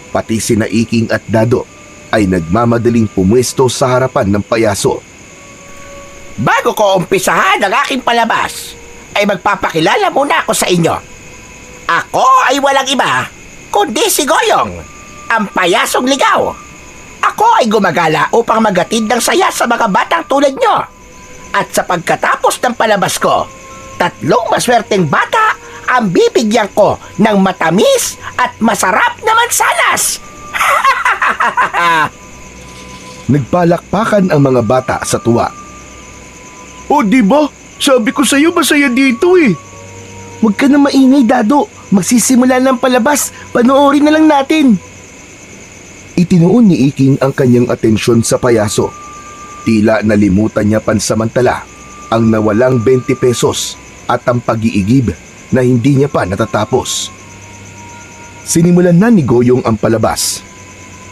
A: Pati sina Iking at Dado ay nagmamadaling pumwesto sa harapan ng payaso.
D: Bago ko umpisahan ang aking palabas, ay magpapakilala muna ako sa inyo. Ako ay walang iba kundi si Goyong, ang payasong ligaw. Ako ay gumagala upang magatid ng saya sa mga batang tulad nyo. At sa pagkatapos ng palabas ko, 3 maswerteng bata ang bibigyan ko ng matamis at masarap na mansanas.
A: Nagpalakpakan ang mga bata sa tuwa.
C: O di ba? Sabi ko sa'yo masaya dito eh.
B: Huwag ka na maingay, Dado. Magsisimula ng palabas. Panoorin na lang natin.
A: Itinuon ni Iking ang kanyang atensyon sa payaso. Tila nalimutan niya pansamantala ang nawalang 20 pesos at ang pag-iigib na hindi niya pa natatapos. Sinimulan na ni Goyong ang palabas.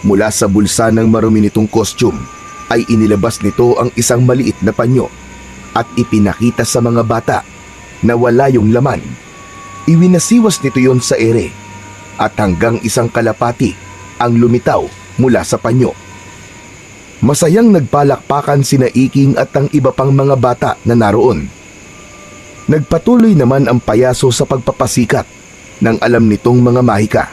A: Mula sa bulsa ng marumi nitong costume ay inilabas nito ang isang maliit na panyo at ipinakita sa mga bata na wala yung laman. Iwinasiwas nito yon sa ere at hanggang isang kalapati ang lumitaw mula sa panyo. Masayang nagpalakpakan sina Iking at ang iba pang mga bata na naroon. Nagpatuloy naman ang payaso sa pagpapasikat ng alam nitong mga mahika.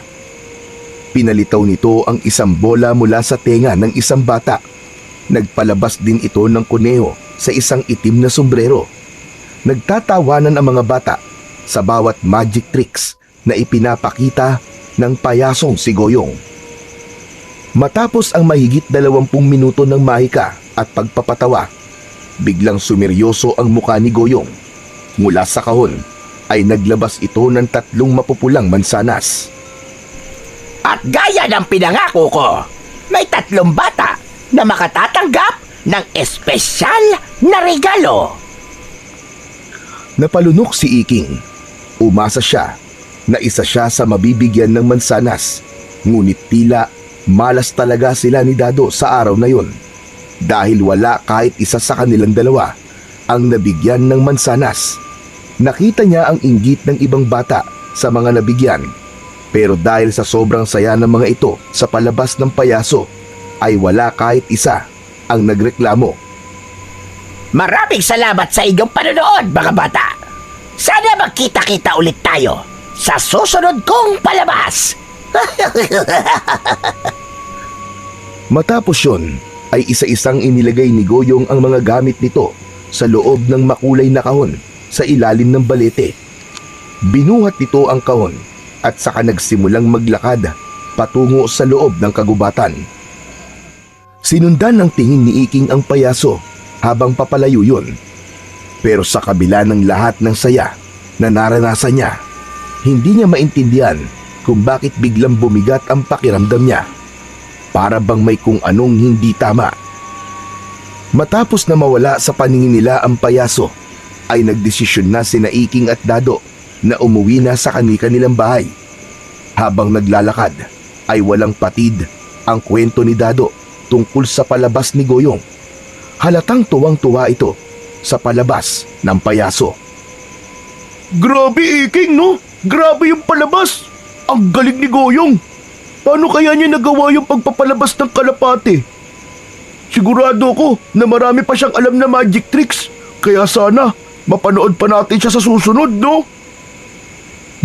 A: Pinalitaw nito ang isang bola mula sa tenga ng isang bata. Nagpalabas din ito ng kuneho sa isang itim na sombrero. Nagtatawanan ang mga bata sa bawat magic tricks na ipinapakita ng payasong si Goyong. Matapos ang mahigit 20 minuto ng mahika at pagpapatawa, biglang sumeryoso ang mukha ni Goyong. Mula sa kahon ay naglabas ito ng 3 mapupulang mansanas.
D: At gaya ng pinangako ko, may 3 bata na makatatanggap ng espesyal na regalo.
A: Napalunok si Iking. Umasa siya na isa siya sa mabibigyan ng mansanas, ngunit tila malas talaga sila ni Dado sa araw na yon dahil wala kahit isa sa kanilang dalawa ang nabigyan ng mansanas. Nakita niya ang inggit ng ibang bata sa mga nabigyan, pero dahil sa sobrang saya ng mga ito sa palabas ng payaso ay wala kahit isa ang nagreklamo.
D: Maraming salamat sa inyong panonood mga bata. Sana magkita-kita ulit tayo sa susunod kong palabas.
A: Matapos yun ay isa-isang inilagay ni Goyong ang mga gamit nito sa loob ng makulay na kahon sa ilalim ng balete. Binuhat nito ang kahon at saka nagsimulang maglakad patungo sa loob ng kagubatan. Sinundan ng tingin ni Iking ang payaso habang papalayo yun. Pero sa kabila ng lahat ng saya na naranasan niya, hindi niya maintindihan kung bakit biglang bumigat ang pakiramdam niya. Para bang may kung anong hindi tama. Matapos na mawala sa paningin nila ang payaso, ay nagdesisyon na sina Iking at Dado na umuwi na sa kanilang bahay. Habang naglalakad, ay walang patid ang kwento ni Dado tungkol sa palabas ni Goyong. Halatang tuwang-tuwa ito sa palabas ng payaso.
C: Grabe, Iking, no? Grabe yung palabas. Ang galing ni Goyong. Paano kaya niya nagawa yung pagpapalabas ng kalapate? Sigurado ko na marami pa siyang alam na magic tricks. Kaya sana, mapanood pa natin siya sa susunod, no?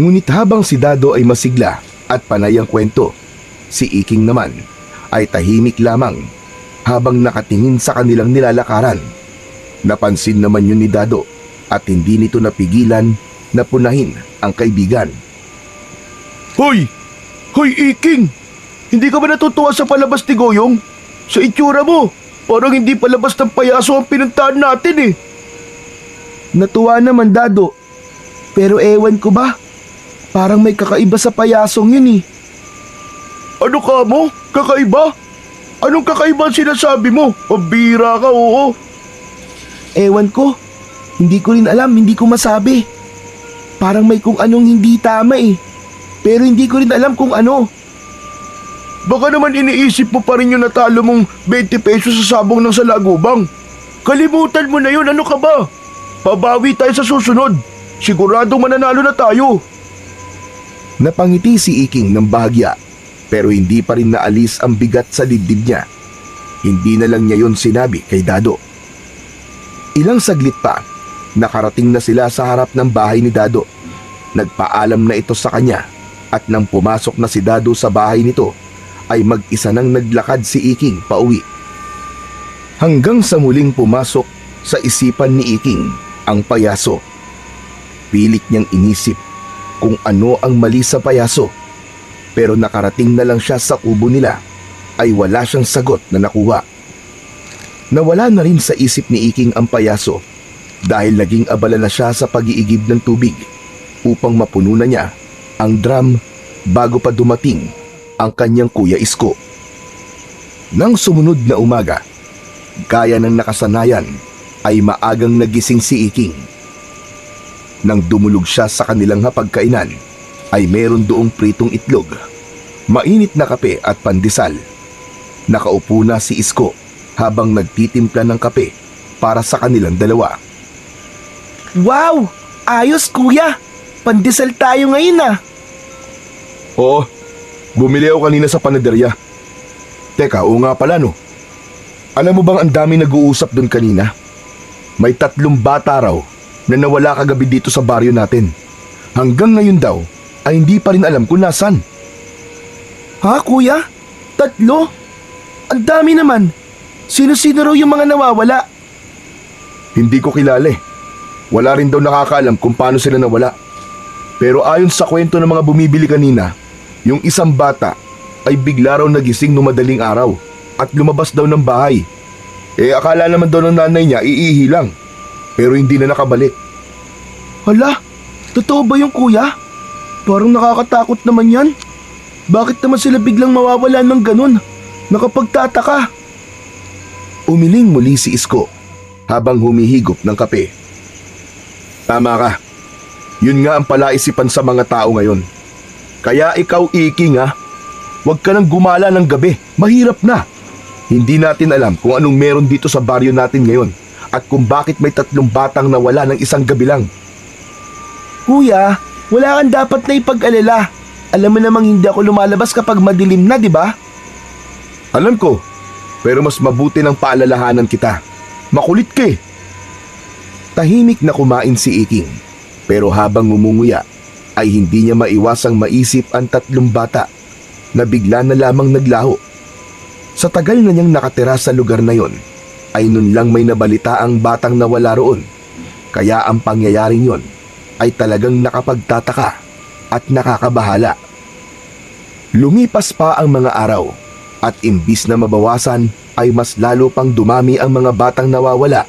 A: Ngunit habang si Dado ay masigla at panay ang kwento, si Iking naman ay tahimik lamang habang nakatingin sa kanilang nilalakaran. Napansin naman yun ni Dado at hindi nito napigilan na punahin ang kaibigan.
C: Hoy! Hoy, Iking! Hindi ka ba natutuwa sa palabas ni Goyong? Sa itsura mo, parang hindi palabas ng payaso ang pinuntahan natin eh.
B: Natuwa naman, Dado. Pero ewan ko ba? Parang may kakaiba sa payasong yun eh.
C: Ano ka mo? Kakaiba? Anong kakaiba ang sinasabi mo? Pambira ka, oo.
B: Ewan ko. Hindi ko rin alam, hindi ko masabi. Parang may kung anong hindi tama eh. Pero hindi ko rin alam kung ano.
C: Baka naman iniisip mo pa rin yung natalo mong 20 pesos sa sabong ng salagubang. Kalimutan mo na yun, ano ka ba? Pabawi tayo sa susunod. Siguradong mananalo na tayo.
A: Napangiti si Iking ng bahagya pero hindi pa rin naalis ang bigat sa dibdib niya. Hindi na lang niya yon sinabi kay Dado. Ilang saglit pa, nakarating na sila sa harap ng bahay ni Dado. Nagpaalam na ito sa kanya at nang pumasok na si Dado sa bahay nito, ay mag-isa nang naglakad si Iking pauwi. Hanggang sa muling pumasok sa isipan ni Iking ang payaso. Pilit niyang inisip kung ano ang mali sa payaso. Pero nakarating na lang siya sa kubo nila ay wala siyang sagot na nakuha. Nawala na rin sa isip ni Iking ang payaso dahil naging abala na siya sa pag-iigib ng tubig upang mapuno na niya ang drum bago pa dumating ang kanyang Kuya Isko. Nang sumunod na umaga, gaya ng nakasanayan ay maagang nagising si Iking. Nang dumulog siya sa kanilang hapagkainan, ay meron doong pritong itlog, mainit na kape at pandesal. Nakaupo na si Isko habang nagtitimpla ng kape para sa kanilang dalawa.
B: Wow! Ayos, kuya! Pandesal tayo ngayon ah!
A: Oo, bumili ako kanina sa panaderya. Teka, oo nga pala no. Alam mo bang ang dami nag-uusap doon kanina? May 3 bata raw na nawala kagabi dito sa baryo natin. Hanggang ngayon daw ay hindi pa rin alam kung nasan.
B: Ha, kuya? 3? Ang dami naman. Sino-sino raw yung mga nawawala?
A: Hindi ko kilala eh. Wala rin daw nakakaalam kung paano sila nawala. Pero ayon sa kwento ng mga bumibili kanina, yung isang bata ay bigla raw nagising nung madaling araw at lumabas daw ng bahay. Akala naman daw ng nanay niya iihi lang. Pero hindi na nakabalik.
B: Hala, totoo ba yung kuya? Parang nakakatakot naman yan. Bakit naman sila biglang mawawala ng ganun? Nakapagtataka.
A: Umiling muli si Isko habang humihigop ng kape. Tama ka. Yun nga ang palaisipan sa mga tao ngayon. Kaya ikaw, Iking ha, huwag ka nang gumala ng gabi. Mahirap na. Hindi natin alam kung anong meron dito sa baryo natin ngayon at kung bakit may 3 batang nawala ng isang gabi lang.
B: Kuya, wala kang dapat na ipag-alala. Alam mo namang hindi ako lumalabas kapag madilim na, di ba?
A: Alam ko, pero mas mabuti ng paalalahanan kita. Makulit ka eh. Tahimik na kumain si Iking, pero habang ngumunguya ay hindi niya maiwasang maisip ang 3 bata na bigla na lamang naglaho. Sa tagal na niyang nakatira sa lugar na yon, ay nun lang may nabalita ang batang nawala roon. Kaya ang pangyayaring yon ay talagang nakapagtataka at nakakabahala. Lumipas pa ang mga araw at imbis na mabawasan ay mas lalo pang dumami ang mga batang nawawala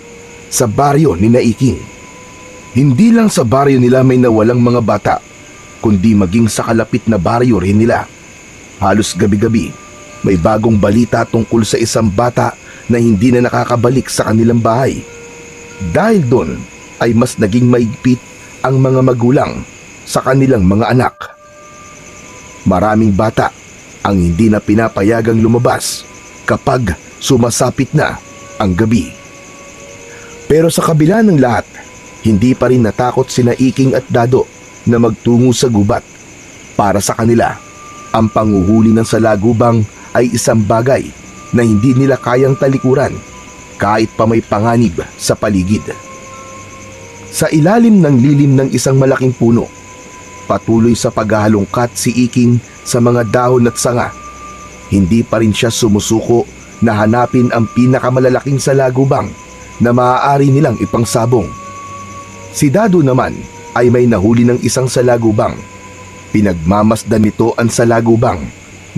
A: sa baryo ni Naiking. Hindi lang sa baryo nila may nawalang mga bata, kundi maging sa kalapit na baryo rin nila. Halos gabi-gabi, may bagong balita tungkol sa isang bata na hindi na nakakabalik sa kanilang bahay. Dahil doon ay mas naging maigpit ang mga magulang sa kanilang mga anak. Maraming bata ang hindi na pinapayagang lumabas kapag sumasapit na ang gabi. Pero sa kabila ng lahat, hindi pa rin natakot sina Iking at Dado na magtungo sa gubat. Para sa kanila, ang panguhuli ng salagubang ay isang bagay na hindi nila kayang talikuran kahit pa may panganib sa paligid. Sa ilalim ng lilim ng isang malaking puno, patuloy sa paghahalongkat si Iking sa mga dahon at sanga. Hindi pa rin siya sumusuko na hanapin ang pinakamalalaking salagubang na maaari nilang ipangsabong. Si Dado naman ay may nahuli ng isang salagubang. Pinagmamasdan nito ang salagubang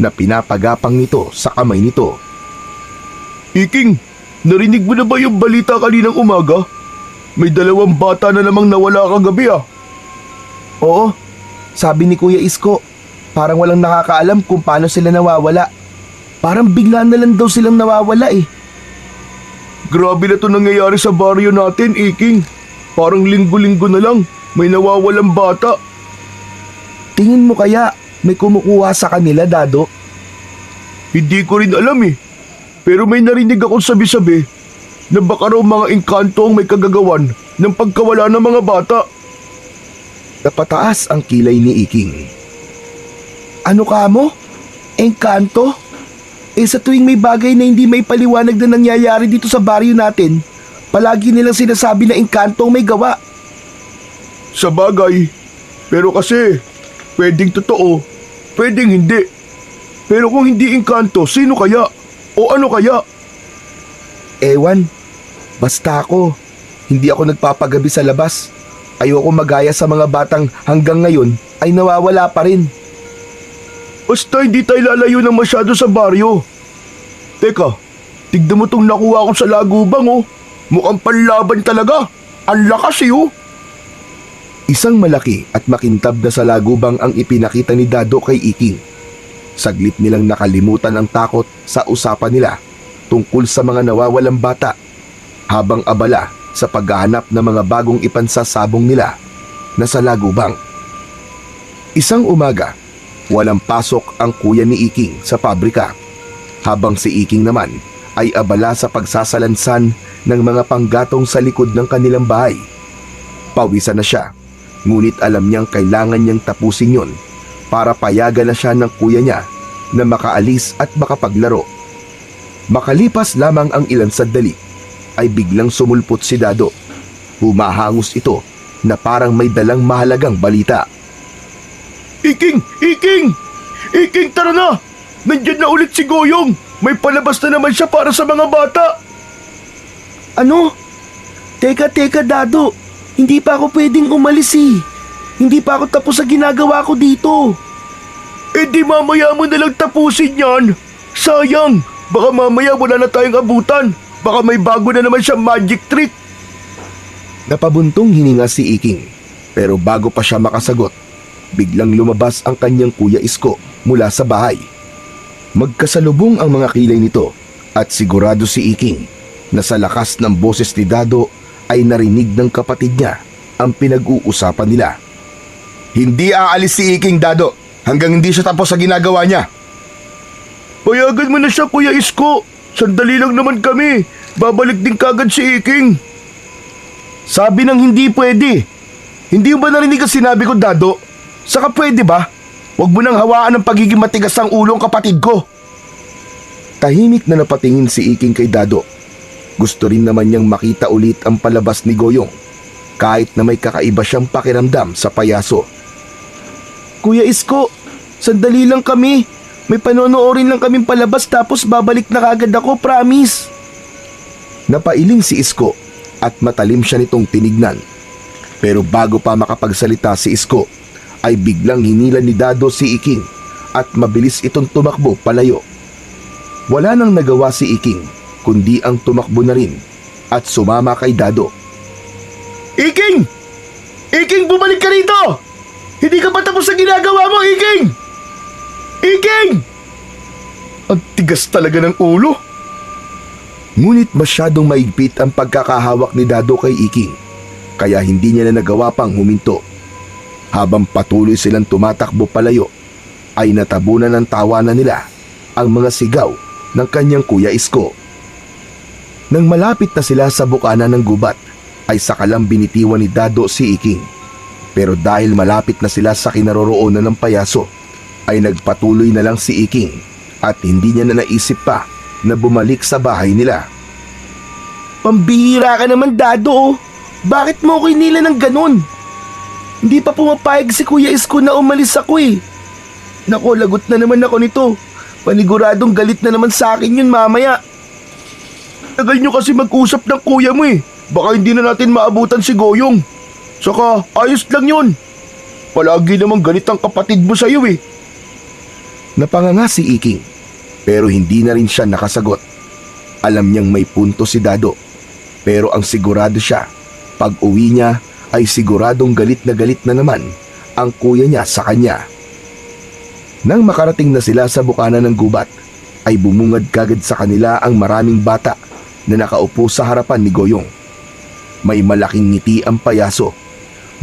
A: na pinapagapang nito sa kamay nito.
C: Iking, narinig mo na ba yung balita kaninang umaga? May 2 bata na namang nawala kagabi ah.
B: Oo, sabi ni Kuya Isko, parang walang nakakaalam kung paano sila nawawala. Parang bigla na lang daw silang nawawala eh.
C: Grabe na to nangyayari sa baryo natin, Iking. Parang linggo-linggo na lang, may nawawalang bata.
B: Tingin mo kaya may kumukuha sa kanila, Dado?
C: Hindi ko rin alam eh. Pero may narinig akong sabi-sabi na baka raw mga engkanto ang may kagagawan ng pagkawala ng mga bata.
A: Napataas ang kilay ni Iking.
B: Ano ka mo? Engkanto? Sa tuwing may bagay na hindi may paliwanag na nangyayari dito sa baryo natin, palagi nilang sinasabi na engkanto ang may gawa.
C: Sa bagay, pero kasi pwedeng totoo, pwedeng hindi. Pero kung hindi engkanto, sino kaya? O ano kaya?
B: Ewan, basta ako, hindi ako nagpapagabi sa labas. Ayoko magaya sa mga batang hanggang ngayon ay nawawala pa rin.
C: Basta hindi tayo lalayo ng masyado sa baryo. Teka, tignan mo tong nakuha ko sa lagubang oh. Mukhang panlaban talaga. Ang lakas eh oh.
A: Isang malaki at makintab na salagubang ang ipinakita ni Dado kay Iking. Saglit nilang nakalimutan ang takot sa usapan nila tungkol sa mga nawawalang bata habang abala sa paghahanap ng mga bagong ipansasabong nila na salagubang. Isang umaga, walang pasok ang kuya ni Iking sa pabrika habang si Iking naman ay abala sa pagsasalansan ng mga panggatong sa likod ng kanilang bahay. Pawisan na siya, ngunit alam niyang kailangan niyang tapusin yon para payagan na siya ng kuya niya na makaalis at makapaglaro. Makalipas lamang ang ilang sandali ay biglang sumulpot si Dado. Humahangos ito na parang may dalang mahalagang balita.
C: Iking! Iking! Iking, tara na! Nandyan na ulit si Goyong! May palabas na naman siya para sa mga bata!
B: Ano? Teka, Dado. Hindi pa ako pwedeng umalis eh. Hindi pa ako tapos sa ginagawa ko dito.
C: Eh di mamaya mo nalang tapusin yan! Sayang! Baka mamaya wala na tayong abutan! Baka may bago na naman siyang magic trick!
A: Napabuntong hininga si Iking, pero bago pa siya makasagot, biglang lumabas ang kanyang kuya Isko mula sa bahay. Magkasalubong ang mga kilay nito at sigurado si Iking na sa lakas ng boses ni Dado ay narinig ng kapatid niya ang pinag-uusapan nila. Hindi aalis si Iking, Dado, hanggang hindi siya tapos sa ginagawa niya.
C: Payagan mo na siya, Kuya Isko! Sandali lang naman kami! Babalik din kagad si Iking!
B: Sabi ng hindi pwede. Hindi mo ba narinig ang sinabi ko, Dado? Saka pwede ba? Huwag mo nang hawaan ng pagiging matigas ang ulong kapatid ko.
A: Tahimik na napatingin si Iking kay Dado. Gusto rin naman niyang makita ulit ang palabas ni Goyong, kahit na may kakaiba siyang pakiramdam sa payaso.
B: Kuya Isko, sandali lang kami. May panonoorin lang kaming palabas tapos babalik na kagad ako, promise.
A: Napailing si Isko at matalim siya nitong tinignan Pero bago pa makapagsalita si Isko, ay biglang hinila ni Dado si Iking at mabilis itong tumakbo palayo. Wala nang nagawa si Iking kundi ang tumakbo na rin at sumama kay Dado.
C: Iking! Iking, bumalik ka rito! Hindi ka pa tapos sa ginagawa mo, Iking! Iking! Ang tigas talaga ng ulo.
A: Ngunit masyadong maigpit ang pagkakahawak ni Dado kay Iking, kaya hindi niya na nagawa pang huminto. Habang patuloy silang tumatakbo palayo, ay natabunan ng tawanan nila ang mga sigaw ng kanyang kuya Isko. Nang malapit na sila sa bukana ng gubat, ay sakalang binitiwan ni Dado si Iking. Pero dahil malapit na sila sa kinaroroonan ng payaso, ay nagpatuloy na lang si Iking at hindi niya na naisip pa na bumalik sa bahay nila.
B: Pambihira ka naman, Dado. Bakit mo ko inila ng ganun? Hindi pa pumapayag si Kuya Isko na umalis ako eh. Nako, lagot na naman ako nito. Paniguradong galit na naman sa akin yun mamaya.
C: Tagal nyo kasi mag-usap ng kuya mo eh. Baka hindi na natin maabutan si Goyong. Saka, ayos lang yun. Palagi namang galit ang kapatid mo sa'yo eh.
A: Napanganga si Iking, pero hindi na rin siya nakasagot. Alam niyang may punto si Dado, pero ang sigurado siya, pag uwi niya ay siguradong galit na naman ang kuya niya sa kanya. Nang makarating na sila sa bukana ng gubat, ay bumungad kagad sa kanila ang maraming bata na nakaupo sa harapan ni Goyong. May malaking ngiti ang payaso.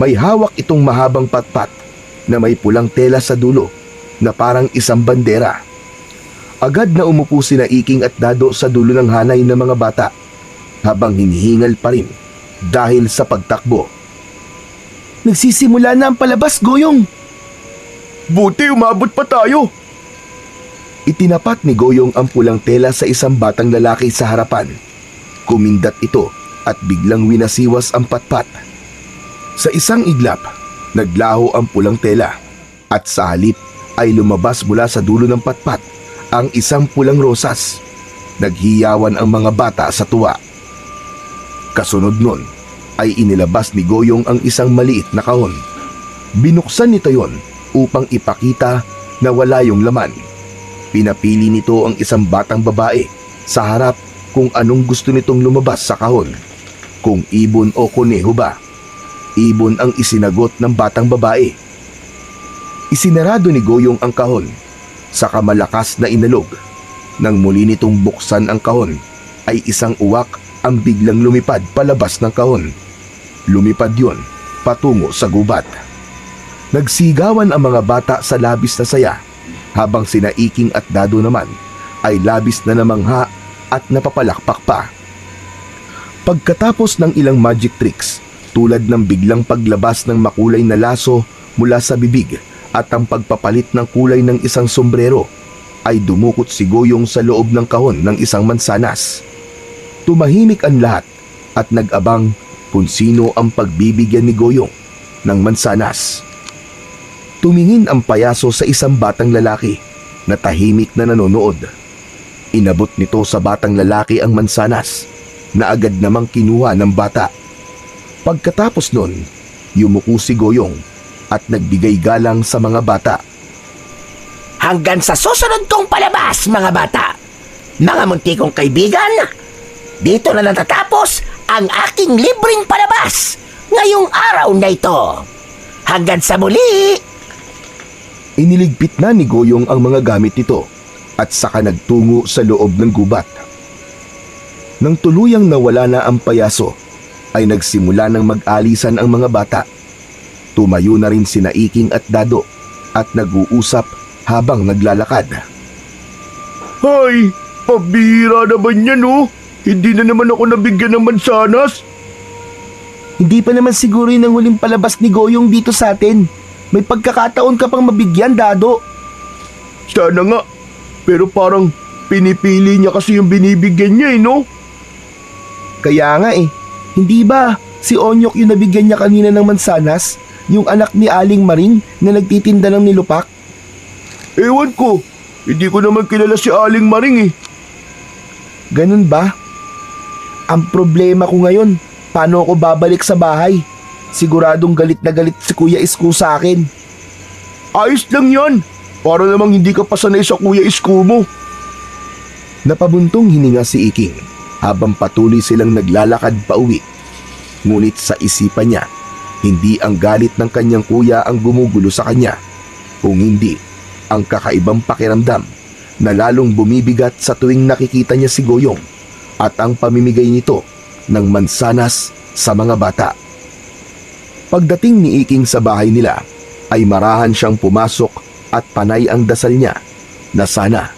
A: May hawak itong mahabang patpat na may pulang tela sa dulo na parang isang bandera. Agad na umupo sina Iking at Dado sa dulo ng hanay ng mga bata habang hinihingal pa rin dahil sa pagtakbo.
B: Nagsisimula na ang palabas, Goyong.
C: Buti umabot pa tayo.
A: Itinapat ni Goyong ang pulang tela sa isang batang lalaki sa harapan. Kumindat ito at biglang winasiwas ang patpat. Sa isang iglap, naglaho ang pulang tela at sa halip ay lumabas mula sa dulo ng patpat ang isang pulang rosas. Naghiyawan ang mga bata sa tuwa. Kasunod nun ay inilabas ni Goyong ang isang maliit na kahon. Binuksan nito yon upang ipakita na wala yung laman. Pinapili nito ang isang batang babae sa harap kung anong gusto nitong lumabas sa kahon. Kung ibon o kuneho ba? Ibon ang isinagot ng batang babae. Isinarado ni Goyong ang kahon, saka malakas na inalog. Nang muli nitong buksan ang kahon, ay isang uwak ang biglang lumipad palabas ng kahon. Lumipad yon patungo sa gubat. Nagsigawan ang mga bata sa labis na saya, habang sina Iking at Dado naman ay labis na namangha at napapalakpak pa. Pagkatapos ng ilang magic tricks, tulad ng biglang paglabas ng makulay na laso mula sa bibig at ang pagpapalit ng kulay ng isang sombrero, ay dumukot si Goyong sa loob ng kahon ng isang mansanas. Tumahimik ang lahat at nag-abang kung sino ang pagbibigyan ni Goyong ng mansanas. Tumingin ang payaso sa isang batang lalaki na tahimik na nanonood. Inabot nito sa batang lalaki ang mansanas na agad namang kinuha ng bata. Pagkatapos nun, yumuko si Goyong at nagbigay galang sa mga bata.
D: Hanggang sa susunod kong palabas, mga bata. Mga munti kong kaibigan, dito na natatapos ang aking libreng palabas ngayong araw na ito. Hanggang sa muli!
A: Iniligpit na ni Goyong ang mga gamit nito at saka nagtungo sa loob ng gubat. Nang tuluyang nawala na ang payaso, ay nagsimula ng mag-alisan ang mga bata. Tumayo na rin sina Iking at Dado at nag-uusap habang naglalakad.
C: Hay, pabira naman yan oh. Hindi na naman ako nabigyan ng mansanas.
B: Hindi pa naman siguro yun ang huling palabas ni Goyong dito sa atin. May pagkakataon ka pang mabigyan, Dado.
C: Sana nga. Pero parang pinipili niya kasi yung binibigyan niya no?
B: Kaya nga eh. Hindi ba si Onyok yung nabigyan niya kanina ng mansanas? Yung anak ni Aling Maring na nagtitinda ng nilupak?
C: Ewan ko. Hindi ko naman kilala si Aling Maring eh.
B: Ganun ba? Ang problema ko ngayon, paano ako babalik sa bahay? Siguradong galit na galit si Kuya Isko sa akin.
C: Ayos lang yan. Para namang hindi ka pasanay sa Kuya Isko mo.
A: Napabuntong hininga si Iking habang patuloy silang naglalakad pauwi. Ngunit sa isipan niya, hindi ang galit ng kanyang kuya ang gumugulo sa kanya, kung hindi ang kakaibang pakiramdam na lalong bumibigat sa tuwing nakikita niya si Goyong at ang pamimigay nito ng mansanas sa mga bata. Pagdating ni Iking sa bahay nila, ay marahan siyang pumasok at panay ang dasal niya na sana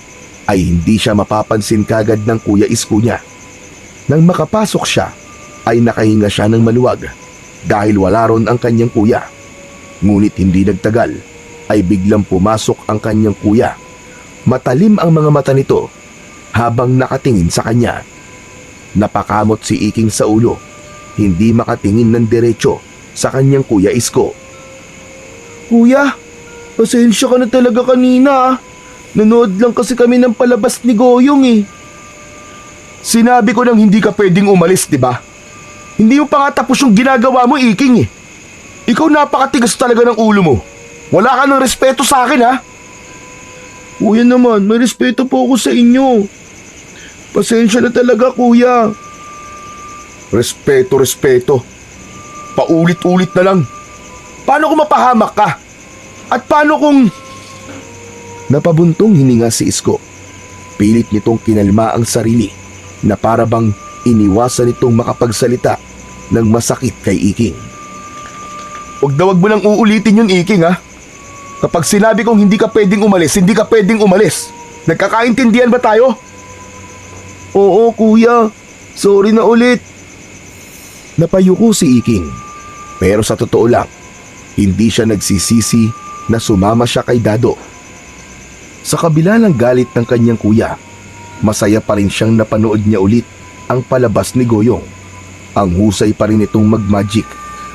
A: ay hindi siya mapapansin kagad ng Kuya Isko niya. Nang makapasok siya, ay nakahinga siya ng maluwag dahil wala ron ang kanyang kuya. Ngunit hindi nagtagal, ay biglang pumasok ang kanyang kuya. Matalim ang mga mata nito habang nakatingin sa kanya. Napakamot si Iking sa ulo, hindi makatingin ng diretso sa kanyang Kuya Isko.
B: Kuya, pasensya ka na talaga kanina. Nanood lang kasi kami ng palabas ni Goyong eh.
C: Sinabi ko nang hindi ka pwedeng umalis, di ba? Hindi mo pa nga tapos yung ginagawa mo, Iking eh. Ikaw napakatigas talaga ng ulo mo. Wala ka ng respeto sa akin, ha?
B: Kuya naman, may respeto po ako sa inyo. Pasensya na talaga, kuya.
C: Respeto. Paulit-ulit na lang. Paano kung mapahamak ka? At paano kung...
A: Napabuntong hininga si Isko. Pilit nitong kinalma ang sarili na para bang iniwasan nitong makapagsalita ng masakit kay Iking.
C: Huwag mo nang uulitin yun, Iking, ha? Kapag sinabi kong hindi ka pwedeng umalis, hindi ka pwedeng umalis. Nagkakaintindihan ba tayo?
B: Oo, kuya. Sorry na ulit.
A: Napayuko si Iking. Pero sa totoo lang, hindi siya nagsisisi na sumama siya kay Dado. Sa kabila ng galit ng kanyang kuya, masaya pa rin siyang napanood niya ulit ang palabas ni Goyong. Ang husay pa rin itong mag-magic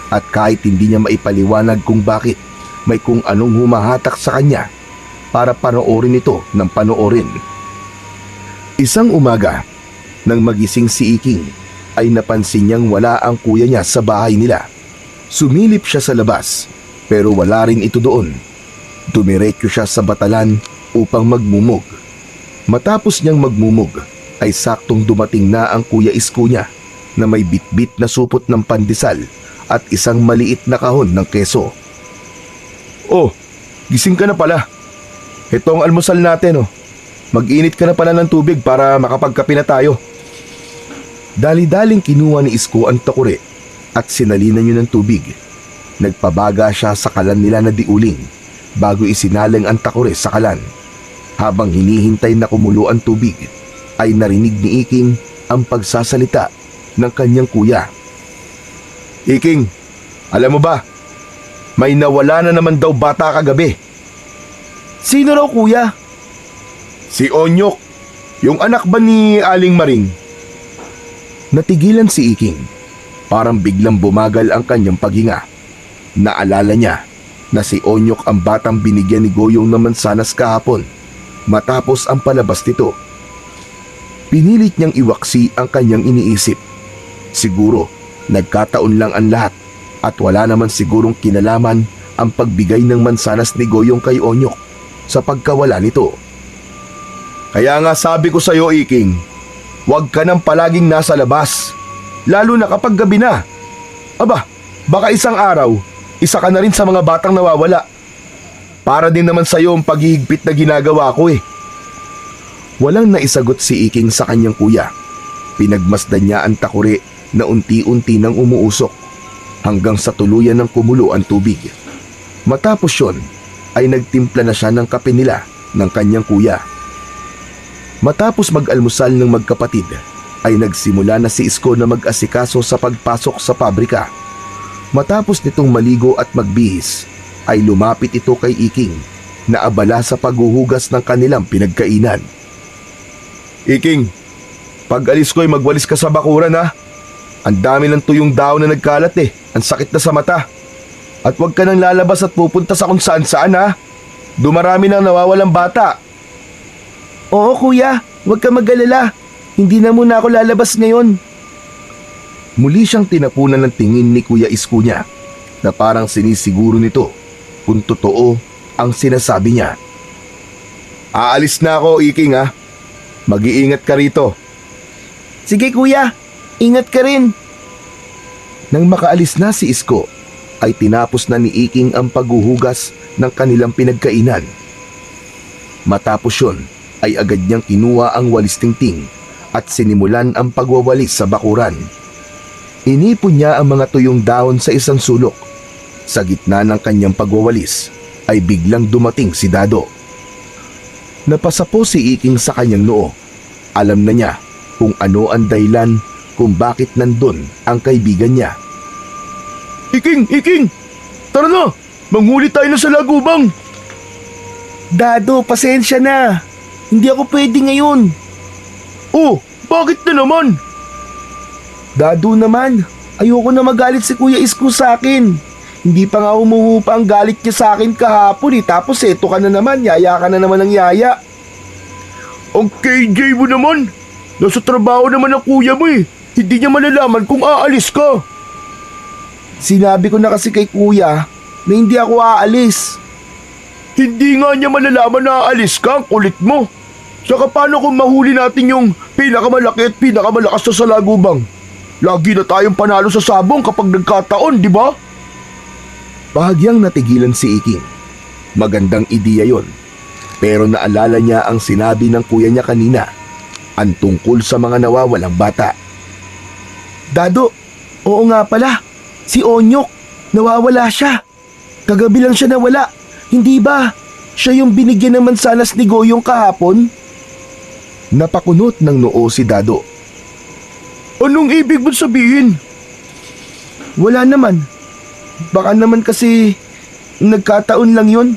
A: at kahit hindi niya maipaliwanag kung bakit, may kung anong humahatak sa kanya para panoorin ito ng panoorin. Isang umaga, nang magising si Iking, ay napansin niyang wala ang kuya niya sa bahay nila. Sumilip siya sa labas, pero wala rin ito doon. Dumiretso siya sa batalan upang magmumog. Matapos niyang magmumog, ay saktong dumating na ang Kuya Isko niya na may bitbit na supot ng pandesal at isang maliit na kahon ng keso.
C: Oh, gising ka na pala. Ito ang almusal natin, oh. Mag-init ka na pala ng tubig para makapagkape na tayo.
A: Dali-daling kinuha ni Isko ang takure at sinalinan niyo ng tubig. Nagpabaga siya sa kalan nila na diuling bago isinalang ang takure sa kalan. Habang hinihintay na kumulo ang tubig, ay narinig ni Iking ang pagsasalita ng kanyang kuya.
C: Iking, alam mo ba, may nawala na naman daw bata kagabi.
B: Sino raw, kuya?
C: Si Onyok, yung anak ba ni Aling Maring?
A: Natigilan si Iking. Parang biglang bumagal ang kanyang paghinga. Naalala niya na si Onyok ang batang binigyan ni Goyong ng mansanas kahapon matapos ang palabas nito. Pinilit niyang iwaksi ang kanyang iniisip. Siguro, nagkataon lang ang lahat at wala naman sigurong kinalaman ang pagbigay ng mansanas ni Goyong kay Onyok sa pagkawala nito.
C: Kaya nga sabi ko sa'yo, Iking, huwag ka nang palaging nasa labas, lalo na kapag gabi na. Aba, baka isang araw, isa ka na rin sa mga batang nawawala. Para din naman sa'yo ang paghihigpit na ginagawa ko eh.
A: Walang naisagot si Iking sa kanyang kuya. Pinagmasdan niya ang takure na unti-unti nang umuusok hanggang sa tuluyan ng kumulo ang tubig. Matapos yon, ay nagtimpla na siya ng kape nila ng kanyang kuya. Matapos mag-almusal ng magkapatid, ay nagsimula na si Isko na mag-asikaso sa pagpasok sa pabrika. Matapos nitong maligo at magbihis, ay lumapit ito kay Iking na abala sa paghuhugas ng kanilang pinagkainan.
C: Iking, pag alis ko ay magwalis ka sa bakuran, ha. Ang dami ng tuyong daon na nagkalat eh, ang sakit na sa mata. At huwag ka nang lalabas at pupunta sa kung saan-saan, ha. Dumarami nang nawawalang bata.
B: Oo, kuya. Huwag ka mag-alala. Hindi na muna ako lalabas ngayon.
A: Muli siyang tinapunan ng tingin ni Kuya Isko niya na parang sinisiguro nito kung totoo ang sinasabi niya. Aalis na ako, Iking ha. Mag-iingat ka rito.
B: Sige kuya, ingat ka rin.
A: Nang makaalis na si Isko, ay tinapos na ni Iking ang paghuhugas ng kanilang pinagkainan. Matapos yun, ay agad niyang kinuha ang walis tingting at sinimulan ang pagwawalis sa bakuran. Inipon niya ang mga tuyong dahon sa isang sulok. Sa gitna ng kanyang pagwawalis, ay biglang dumating si Dado. Napasapo si Iking sa kanyang noo. Alam na niya kung ano ang dahilan kung bakit nandun ang kaibigan niya.
C: Iking! Tara na! Manghuli tayo na sa lagubang!
B: Dado, pasensya na. Hindi ako pwede ngayon.
C: Oh, bakit na naman?
B: Dado naman, ayoko na magalit si Kuya Isko sa akin. Hindi pa nga humuhupa ang galit niya sa akin kahapon tapos eto ka na naman, yaya ka na naman ng yaya.
C: Ang KJ mo naman! Nasa trabaho naman ang kuya mo eh. Hindi niya malalaman kung aalis ka.
B: Sinabi ko na kasi kay Kuya na hindi ako aalis.
C: Hindi nga niya malalaman na aalis ka, ang kulit mo. Saka paano kung mahuli natin yung pinakamalaki at pinakamalakas na salagubang? Lagi na tayong panalo sa sabong kapag nagkataon, di ba?
A: Bahagyang natigilan si Iking. Magandang ideya yon. Pero naalala niya ang sinabi ng kuya niya kanina, ang tungkol sa mga nawawalang bata.
B: Dado, oo nga pala, si Onyok, nawawala siya. Kagabi lang siya nawala, hindi ba? Siya yung binigyan ng mansanas ni Goyong kahapon?
A: Napakunot ng noo si Dado.
C: Anong ibig mo sabihin?
B: Wala naman. Baka naman kasi nagkataon lang yun.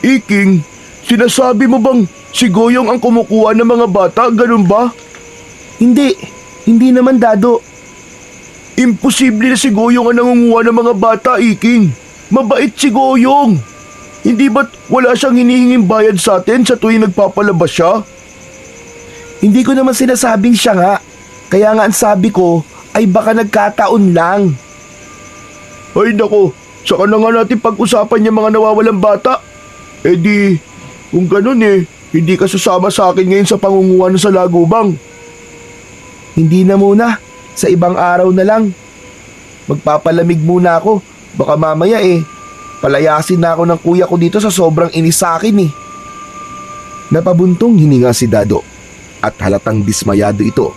C: Iking, sinasabi mo bang si Goyong ang kumukuha ng mga bata, ganun ba?
B: Hindi naman Dado.
C: Imposible na si Goyong ang nangunguha ng mga bata, Iking. Mabait si Goyong. Hindi ba't wala siyang hinihinging bayad sa atin sa tuwing nagpapalabas siya?
B: Hindi ko naman sinasabing siya nga. Kaya nga ang sabi ko ay baka nagkataon lang.
C: Ay nako, saka na nga natin pag-usapan yung mga nawawalang bata. Eh di, kung ganun hindi ka sasama sa akin ngayon sa pangunguha ng salagubang.
B: Hindi na muna, sa ibang araw na lang. Magpapalamig muna ako, baka mamaya palayasin na ako ng kuya ko dito sa sobrang inis sa akin eh.
A: Napabuntong hininga si Dado at halatang dismayado ito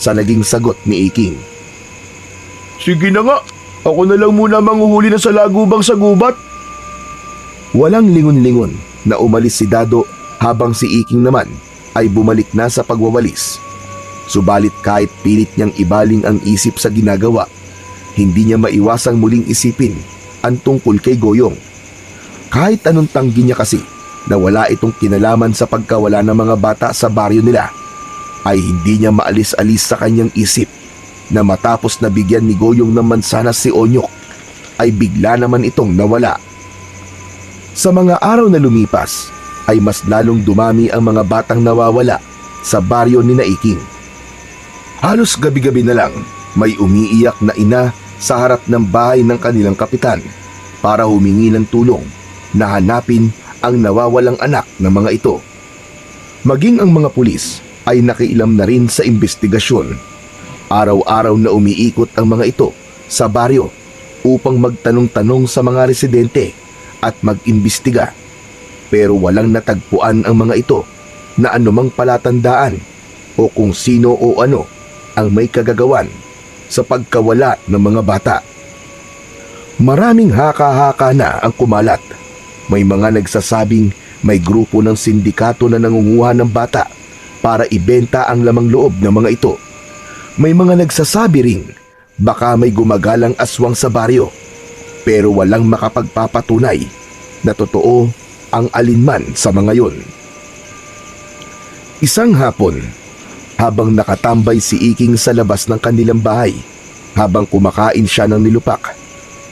A: sa naging sagot ni Iking.
C: Sige na nga, ako na lang muna manghuhuli na sa lagubang sa gubat.
A: Walang lingon-lingon na umalis si Dado habang si Iking naman ay bumalik na sa pagwawalis. Subalit kahit pilit niyang ibaling ang isip sa ginagawa, hindi niya maiwasang muling isipin ang tungkol kay Goyong. Kahit anong tanggi niya kasi na wala itong kinalaman sa pagkawala ng mga bata sa baryo nila, ay hindi niya maalis-alis sa kanyang isip na matapos na bigyan ni Goyong ng mansanas si Onyok, ay bigla naman itong nawala. Sa mga araw na lumipas, ay mas lalong dumami ang mga batang nawawala sa baryo ni Iking. Halos gabi-gabi na lang, may umiiyak na ina sa harap ng bahay ng kanilang kapitan para humingi ng tulong na hanapin ang nawawalang anak ng mga ito. Maging ang mga pulis ay nakiilam na rin sa investigasyon. Araw-araw na umiikot ang mga ito sa baryo upang magtanong-tanong sa mga residente at mag-imbestiga. Pero walang natagpuan ang mga ito na anumang palatandaan o kung sino o ano ang may kagagawan sa pagkawala ng mga bata. Maraming haka-haka na ang kumalat. May mga nagsasabing may grupo ng sindikato na nangunguha ng bata para ibenta ang lamang loob ng mga ito. May mga nagsasabi ring baka may gumagalang aswang sa baryo, pero walang makapagpapatunay na totoo ang alinman sa mga yon. Isang hapon, habang nakatambay si Iking sa labas ng kanilang bahay, habang kumakain siya ng nilupak,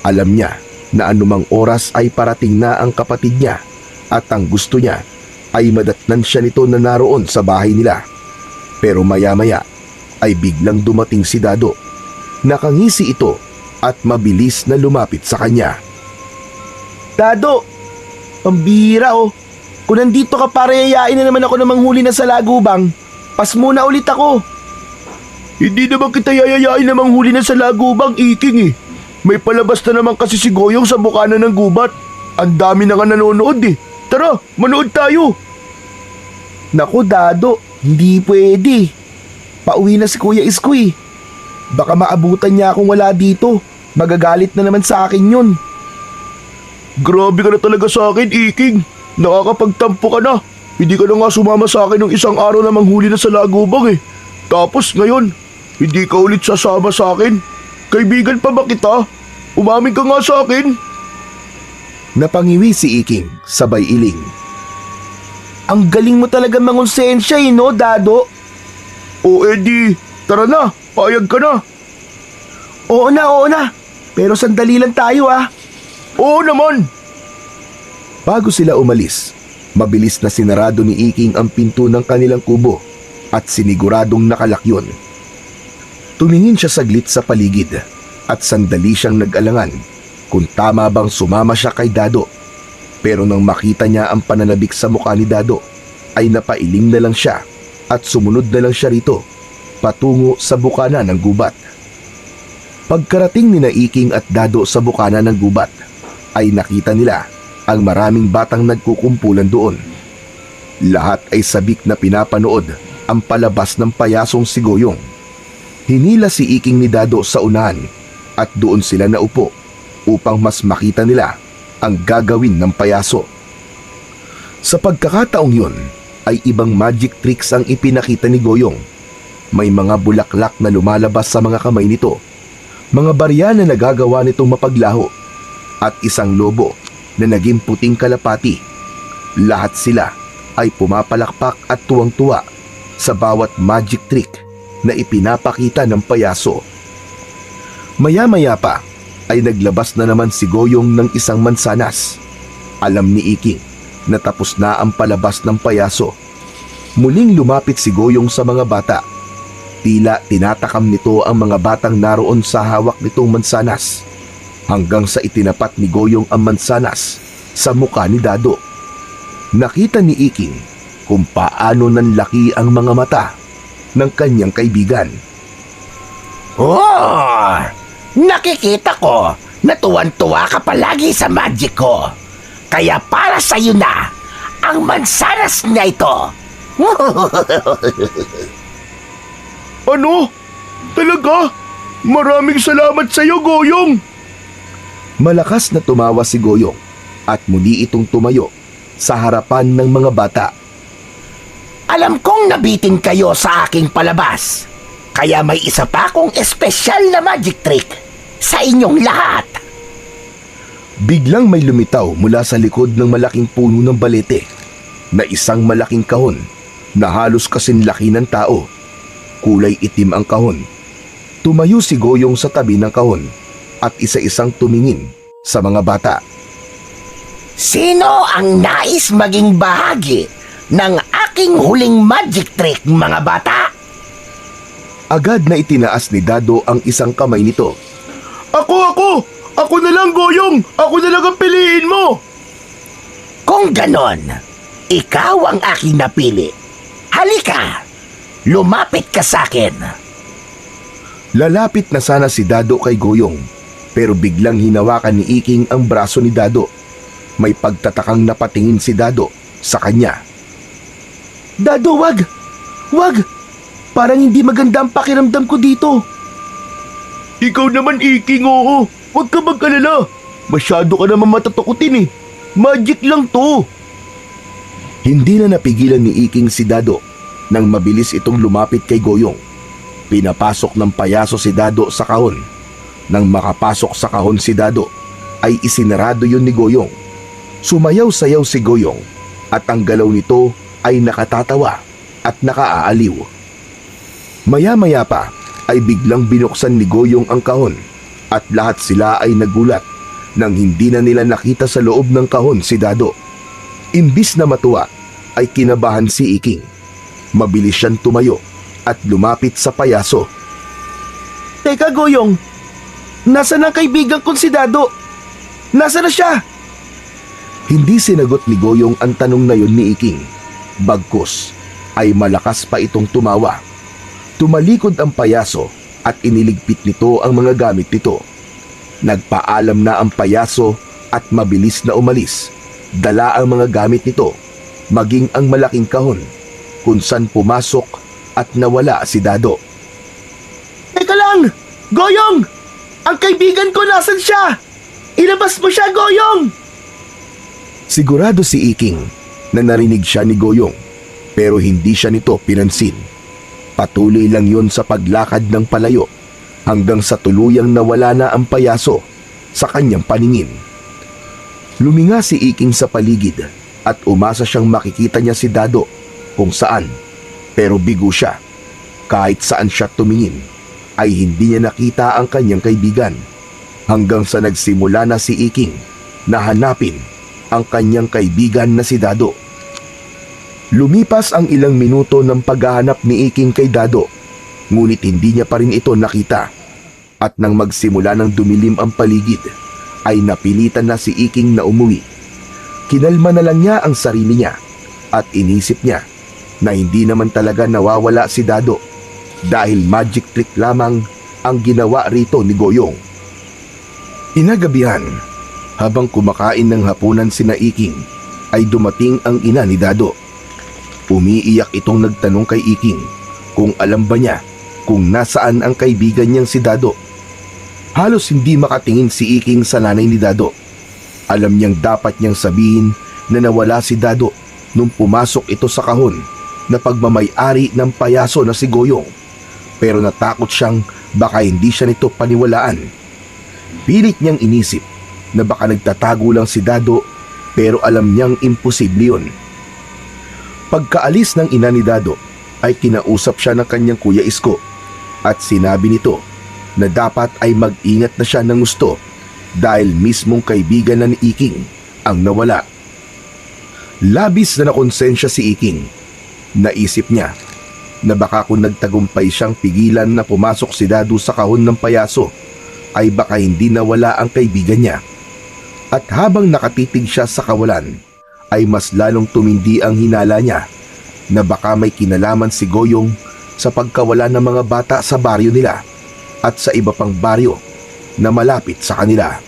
A: alam niya na anumang oras ay parating na ang kapatid niya at ang gusto niya ay madatnan siya nito na naroon sa bahay nila. Pero maya-maya ay biglang dumating si Dado. Nakangisi ito at mabilis na lumapit sa kanya.
B: Dado, pambira oh. Kung nandito ka para yayain na naman ako ng manghuli na sa lagubang, pas muna ulit ako.
C: Hindi naman kita yayayain na manghuli na sa lagubang, Iking eh. May palabas na naman kasi si Goyong sa bukana ng gubat. Ang dami na nga nanonood eh. Tara, manood tayo.
B: Naku Dado, hindi pwede. Pauwi na si Kuya Isko eh. Baka maabutan niya akong wala dito. Magagalit na naman sa akin yun.
C: Grabe ka na talaga sa akin, Iking. Nakakapagtampo ka na. Hindi ka na nga sumama sa akin ng isang araw na manghuli na sa lagubang eh. Tapos ngayon, hindi ka ulit sasama sa akin. Kaibigan pa ba kita? Umamin ka nga sa akin.
A: Napangiwi si Iking sabay iling.
B: Ang galing mo talaga mangonsensya eh no, Dado?
C: O edi, tara na, payag ka na.
B: Oo na. Pero sandali lang tayo ah.
C: Oo naman.
A: Bago sila umalis, mabilis na sinarado ni Iking ang pinto ng kanilang kubo at siniguradong nakalak yun. Tumingin siya saglit sa paligid at sandali siyang nag-alangan kung tama bang sumama siya kay Dado. Pero nang makita niya ang pananabik sa mukha ni Dado, ay napailing na lang siya at sumunod na lang siya rito, patungo sa bukana ng gubat. Pagkarating ni Iking at Dado sa bukana ng gubat, ay nakita nila ang maraming batang nagkukumpulan doon. Lahat ay sabik na pinapanood ang palabas ng payasong si Goyong. Hinila si Iking ni Dado sa unahan at doon sila naupo upang mas makita nila ang gagawin ng payaso. Sa pagkakataong yun ay ibang magic tricks ang ipinakita ni Goyong. May mga bulaklak na lumalabas sa mga kamay nito, mga barya na nagagawa nitong mapaglaho, at isang lobo na naging puting kalapati. Lahat sila ay pumapalakpak at tuwang-tuwa sa bawat magic trick na ipinapakita ng payaso. Maya-maya pa ay naglabas na naman si Goyong ng isang mansanas. Alam ni Iking na tapos na ang palabas ng payaso. Muling lumapit si Goyong sa mga bata. Tila tinatakam nito ang mga batang naroon sa hawak nitong mansanas, hanggang sa itinapat ni Goyong ang mansanas sa mukha ni Dado. Nakita ni Iking kung paano nanlaki ang mga mata ng kanyang kaibigan.
D: Oh! Nakikita ko na tuwan-tuwa ka palagi sa magic ko. Kaya para sa'yo na ang mansanas na ito.
C: Ano? Talaga? Maraming salamat sa iyo, Goyong.
A: Malakas na tumawa si Goyong at muli itong tumayo sa harapan ng mga bata.
D: Alam kong nabitin kayo sa aking palabas. Kaya may isa pa akong espesyal na magic trick sa inyong lahat.
A: Biglang may lumitaw mula sa likod ng malaking puno ng balete na isang malaking kahon na halos kasing laki ng tao. Kulay itim ang kahon. Tumayo si Goyong sa tabi ng kahon at isa-isang tumingin sa mga bata.
D: Sino ang nais maging bahagi ng aking huling magic trick, mga bata?
A: Agad na itinaas ni Dado ang isang kamay nito.
C: Ako! Ako na lang, Goyong! Ako na lang ang piliin mo!
D: Kung ganon, ikaw ang aking napili. Halika! Lumapit ka sa akin.
A: Lalapit na sana si Dado kay Goyong, pero biglang hinawakan ni Iking ang braso ni Dado. May pagtatakang napatingin si Dado sa kanya.
B: Dado, wag! Wag! Parang hindi maganda ang pakiramdam ko dito.
C: Ikaw naman, Iking, oo. Huwag ka mag-alala. Masyado ka naman matatakutin eh. Magic lang to.
A: Hindi na napigilan ni Iking si Dado nang mabilis itong lumapit kay Goyong. Pinapasok ng payaso si Dado sa kahon. Nang makapasok sa kahon si Dado, ay isinarado yun ni Goyong. Sumayaw-sayaw si Goyong at ang galaw nito ay nakatatawa at nakaaaliw. Maya-maya pa ay biglang binuksan ni Goyong ang kahon at lahat sila ay nagulat nang hindi na nila nakita sa loob ng kahon si Dado. Imbis na matuwa ay kinabahan si Iking. Mabilis siyang tumayo at lumapit sa payaso.
B: Teka, Goyong. Nasaan ang kaibigan kong si Dado? Nasaan na siya?
A: Hindi sinagot ni Goyong ang tanong na yun ni Iking. Bagkus ay malakas pa itong tumawa. Tumalikod ang payaso at iniligpit nito ang mga gamit nito. Nagpaalam na ang payaso at mabilis na umalis. Dala ang mga gamit nito, maging ang malaking kahon kung saan pumasok at nawala si Dado.
B: Teka lang! Goyong! Ang kaibigan ko nasan siya? Ilabas mo siya, Goyong!
A: Sigurado si Iking na narinig siya ni Goyong pero hindi siya nito pinansin. Patuloy lang yon sa paglakad ng palayo hanggang sa tuluyang nawala na ang payaso sa kanyang paningin. Luminga si Iking sa paligid at umasa siyang makikita niya si Dado kung saan, pero bigo siya. Kahit saan siya tumingin ay hindi niya nakita ang kanyang kaibigan hanggang sa nagsimula na si Iking na hanapin ang kanyang kaibigan na si Dado. Lumipas ang ilang minuto ng paghahanap ni Iking kay Dado, ngunit hindi niya pa rin ito nakita. At nang magsimula ng dumilim ang paligid, ay napilitan na si Iking na umuwi. Kinalma na lang niya ang sarili niya at inisip niya na hindi naman talaga nawawala si Dado dahil magic trick lamang ang ginawa rito ni Goyong. Inagabihan, habang kumakain ng hapunan sina Iking, ay dumating ang ina ni Dado. Umiiyak itong nagtanong kay Iking kung alam ba niya kung nasaan ang kaibigan niyang si Dado. Halos hindi makatingin si Iking sa nanay ni Dado. Alam niyang dapat niyang sabihin na nawala si Dado nung pumasok ito sa kahon na pagmamay-ari ng payaso na si Goyong. Pero natakot siyang baka hindi siya nito paniwalaan. Pilit niyang inisip na baka nagtatago lang si Dado pero alam niyang imposible yun. Pagkaalis ng ina ni Dado ay kinausap siya ng kanyang kuya Isko at sinabi nito na dapat ay mag-ingat na siya ng gusto dahil mismong kaibigan na ni Iking ang nawala. Labis na nakonsensya si Iking. Naisip niya na baka kung nagtagumpay siyang pigilan na pumasok si Dado sa kahon ng payaso ay baka hindi nawala ang kaibigan niya. At habang nakatitig siya sa kawalan ay mas lalong tumindi ang hinala niya na baka may kinalaman si Goyong sa pagkawala ng mga bata sa baryo nila at sa iba pang baryo na malapit sa kanila.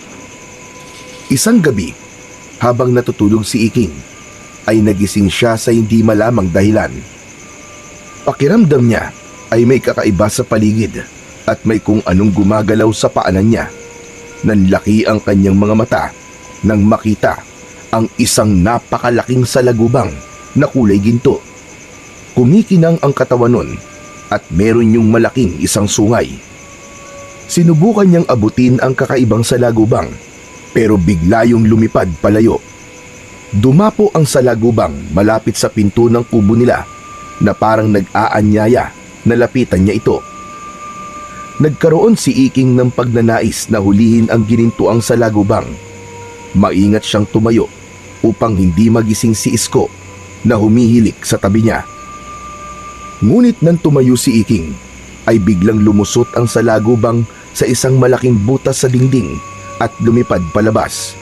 A: Isang gabi, habang natutulog si Iking, ay nagising siya sa hindi malamang dahilan. Pakiramdam niya ay may kakaiba sa paligid at may kung anong gumagalaw sa paanan niya. Nanlaki ang kanyang mga mata nang makita ang isang napakalaking salagubang na kulay ginto. Kumikinang ang katawan nun at meron yung malaking isang sungay. Sinubukan niyang abutin ang kakaibang salagubang pero bigla yung lumipad palayo. Dumapo ang salagubang malapit sa pinto ng kubo nila na parang nag-aanyaya na lapitan niya ito. Nagkaroon si Iking ng pagnanais na hulihin ang ginintuang salagubang. Maingat siyang tumayo upang hindi magising si Isko na humihilik sa tabi niya. Ngunit nang tumayo si Iking, ay biglang lumusot ang salagubang sa isang malaking butas sa dingding at lumipad palabas.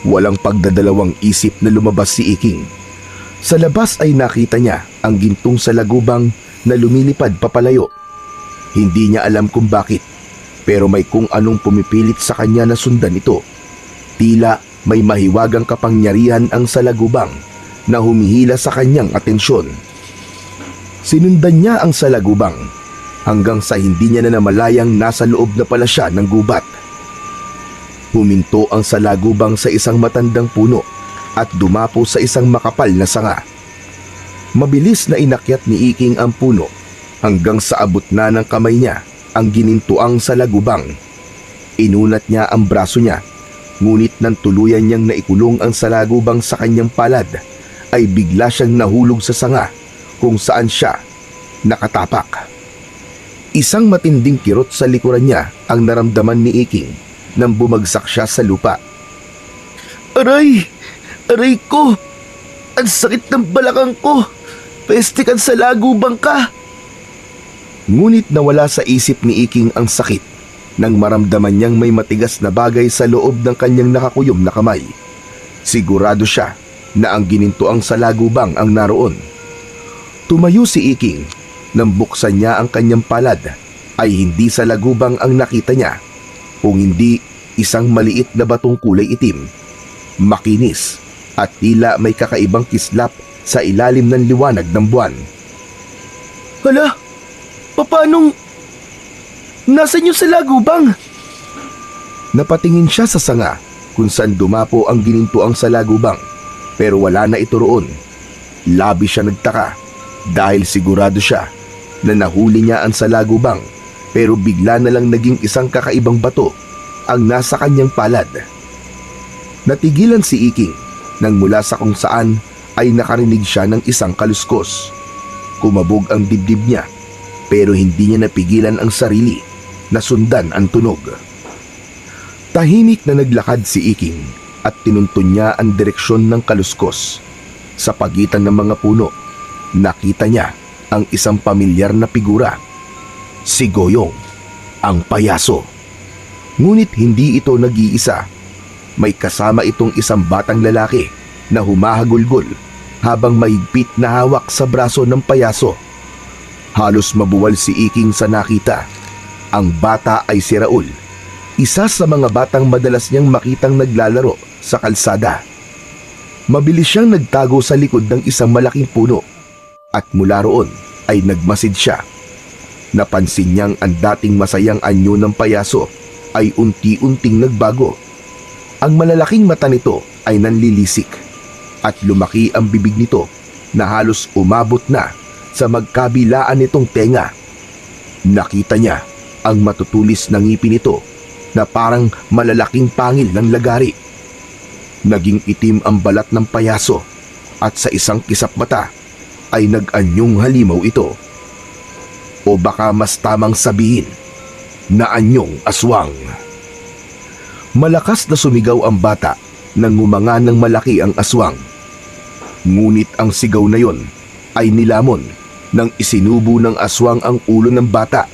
A: Walang pagdadalawang isip na lumabas si Iking. Sa labas ay nakita niya ang gintong salagubang na lumilipad papalayo. Hindi niya alam kung bakit, pero may kung anong pumipilit sa kanya na sundan ito. Tila may mahiwagang kapangyarihan ang salagubang na humihila sa kanyang atensyon. Sinundan niya ang salagubang hanggang sa hindi niya na namalayang nasa loob na pala siya ng gubat. Huminto ang salagubang sa isang matandang puno at dumapo sa isang makapal na sanga. Mabilis na inakyat ni Iking ang puno hanggang sa abot na ng kamay niya ang ginintuang salagubang. Inunat niya ang braso niya, ngunit nang tuluyan niyang naikulong ang salagubang sa kanyang palad, ay bigla siyang nahulog sa sanga kung saan siya nakatapak. Isang matinding kirot sa likuran niya ang naramdaman ni Iking nang bumagsak siya sa lupa.
B: Aray! Aray ko! Ang sakit ng balakang ko! Peste ka sa lagubang ka!
A: Ngunit nawala sa isip ni Iking ang sakit nang maramdaman niyang may matigas na bagay sa loob ng kanyang nakakuyom na kamay. Sigurado siya na ang ginintuang salagubang ang naroon. Tumayo si Iking. Nang buksan niya ang kanyang palad ay hindi salagubang ang nakita niya, kung hindi isang maliit na batong kulay itim, makinis at tila may kakaibang kislap sa ilalim ng liwanag ng buwan.
B: Hala, paanong nasan yung salagubang?
A: Napatingin siya sa sanga kung saan dumapo ang ginintuang salagubang, pero wala na ito roon. Labis siya nagtaka dahil sigurado siya na nahuli niya ang salagubang, pero bigla na lang naging isang kakaibang bato ang nasa kanyang palad. Natigilan si Iking nang mula sa kung saan ay nakarinig siya ng isang kaluskos. Kumabog ang dibdib niya, pero hindi niya napigilan ang sarili na sundan ang tunog. Tahimik na naglakad si Iking at tinuntun niya ang direksyon ng kaluskos. Sa pagitan ng mga puno, nakita niya ang isang pamilyar na figura. Si Goyong, ang payaso. Ngunit hindi ito nag-iisa. May kasama itong isang batang lalaki na humahagulgol habang mahigpit na hawak sa braso ng payaso. Halos mabuwal si Iking sa nakita. Ang bata ay si Raul, isa sa mga batang madalas niyang makitang naglalaro sa kalsada. Mabilis siyang nagtago sa likod ng isang malaking puno at mula roon ay nagmasid siya. Napansin niyang ang dating masayang anyo ng payaso ay unti-unting nagbago. Ang malalaking mata nito ay nanlilisik at lumaki ang bibig nito na halos umabot na sa magkabilaan nitong tenga. Nakita niya ang matutulis na ngipin nito na parang malalaking pangil ng lagari. Naging itim ang balat ng payaso at sa isang kisap mata ay nag-anyong halimaw ito. O baka mas tamang sabihin na anyong aswang. Malakas na sumigaw ang bata nang ngumanga ng malaki ang aswang. Ngunit ang sigaw na yon ay nilamon nang isinubo ng aswang ang ulo ng bata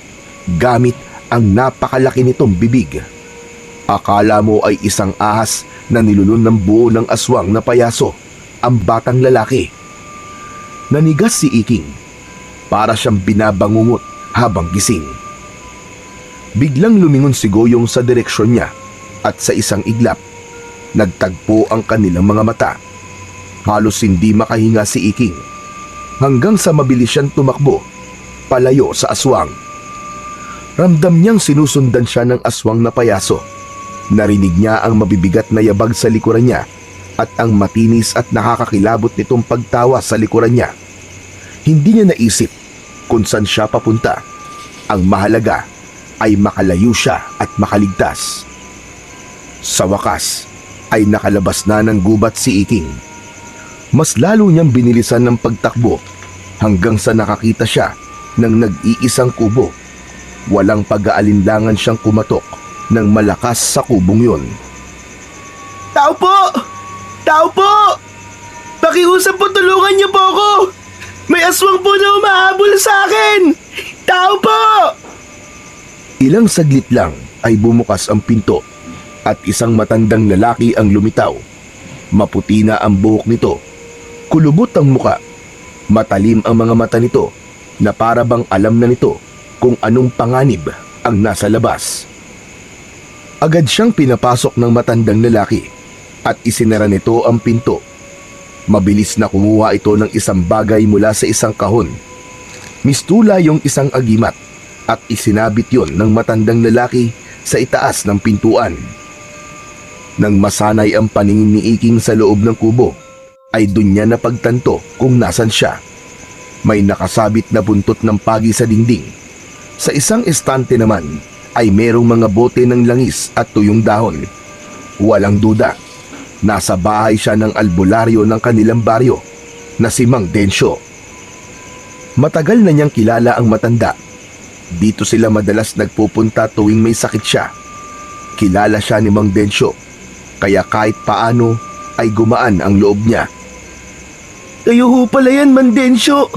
A: gamit ang napakalaki nitong bibig. Akala mo ay isang ahas na nilulun ng buo ng aswang na payaso ang batang lalaki. Nanigas si Iking para siyang binabangungot habang gising. Biglang lumingon si Goyong sa direksyon niya at sa isang iglap, nagtagpo ang kanilang mga mata. Halos hindi makahinga si Iking hanggang sa mabilis siyang tumakbo palayo sa aswang. Ramdam niyang sinusundan siya ng aswang na payaso. Narinig niya ang mabibigat na yabag sa likuran niya at ang matinis at nakakakilabot nitong pagtawa sa likuran niya. Hindi niya naisip kung saan siya papunta. Ang mahalaga ay makalayo siya at makaligtas. Sa wakas ay nakalabas na ng gubat si Iking. Mas lalo niyang binilisan ng pagtakbo hanggang sa nakakita siya ng nag-iisang kubo. Walang pag-aalinlangan siyang kumatok ng malakas sa kubong yun.
B: Tao po! Tao po! Pakiusap po, tulungan niyo po ako! May aswang po na umahabol sa akin! Tao po!
A: Ilang saglit lang ay bumukas ang pinto at isang matandang lalaki ang lumitaw. Maputi na ang buhok nito, kulubot ang muka, matalim ang mga mata nito na para bang alam na nito kung anong panganib ang nasa labas. Agad siyang pinapasok ng matandang lalaki at isinara nito ang pinto. Mabilis na kumuha ito ng isang bagay mula sa isang kahon. Mistula yung isang agimat at isinabit yon ng matandang lalaki sa itaas ng pintuan. Nang masanay ang paningin ni Iking sa loob ng kubo, ay dun niya napagtanto kung nasan siya. May nakasabit na buntot ng pagi sa dingding. Sa isang estante naman ay merong mga bote ng langis at tuyong dahon. Walang duda, nasa bahay siya ng albularyo ng kanilang baryo na si Mang Densyo. Matagal na niyang kilala ang matanda. Dito sila madalas nagpupunta tuwing may sakit siya. Kilala siya ni Mang Densyo, kaya kahit paano ay gumaan ang loob niya.
B: Kayo ho pala yan, Mandensyo.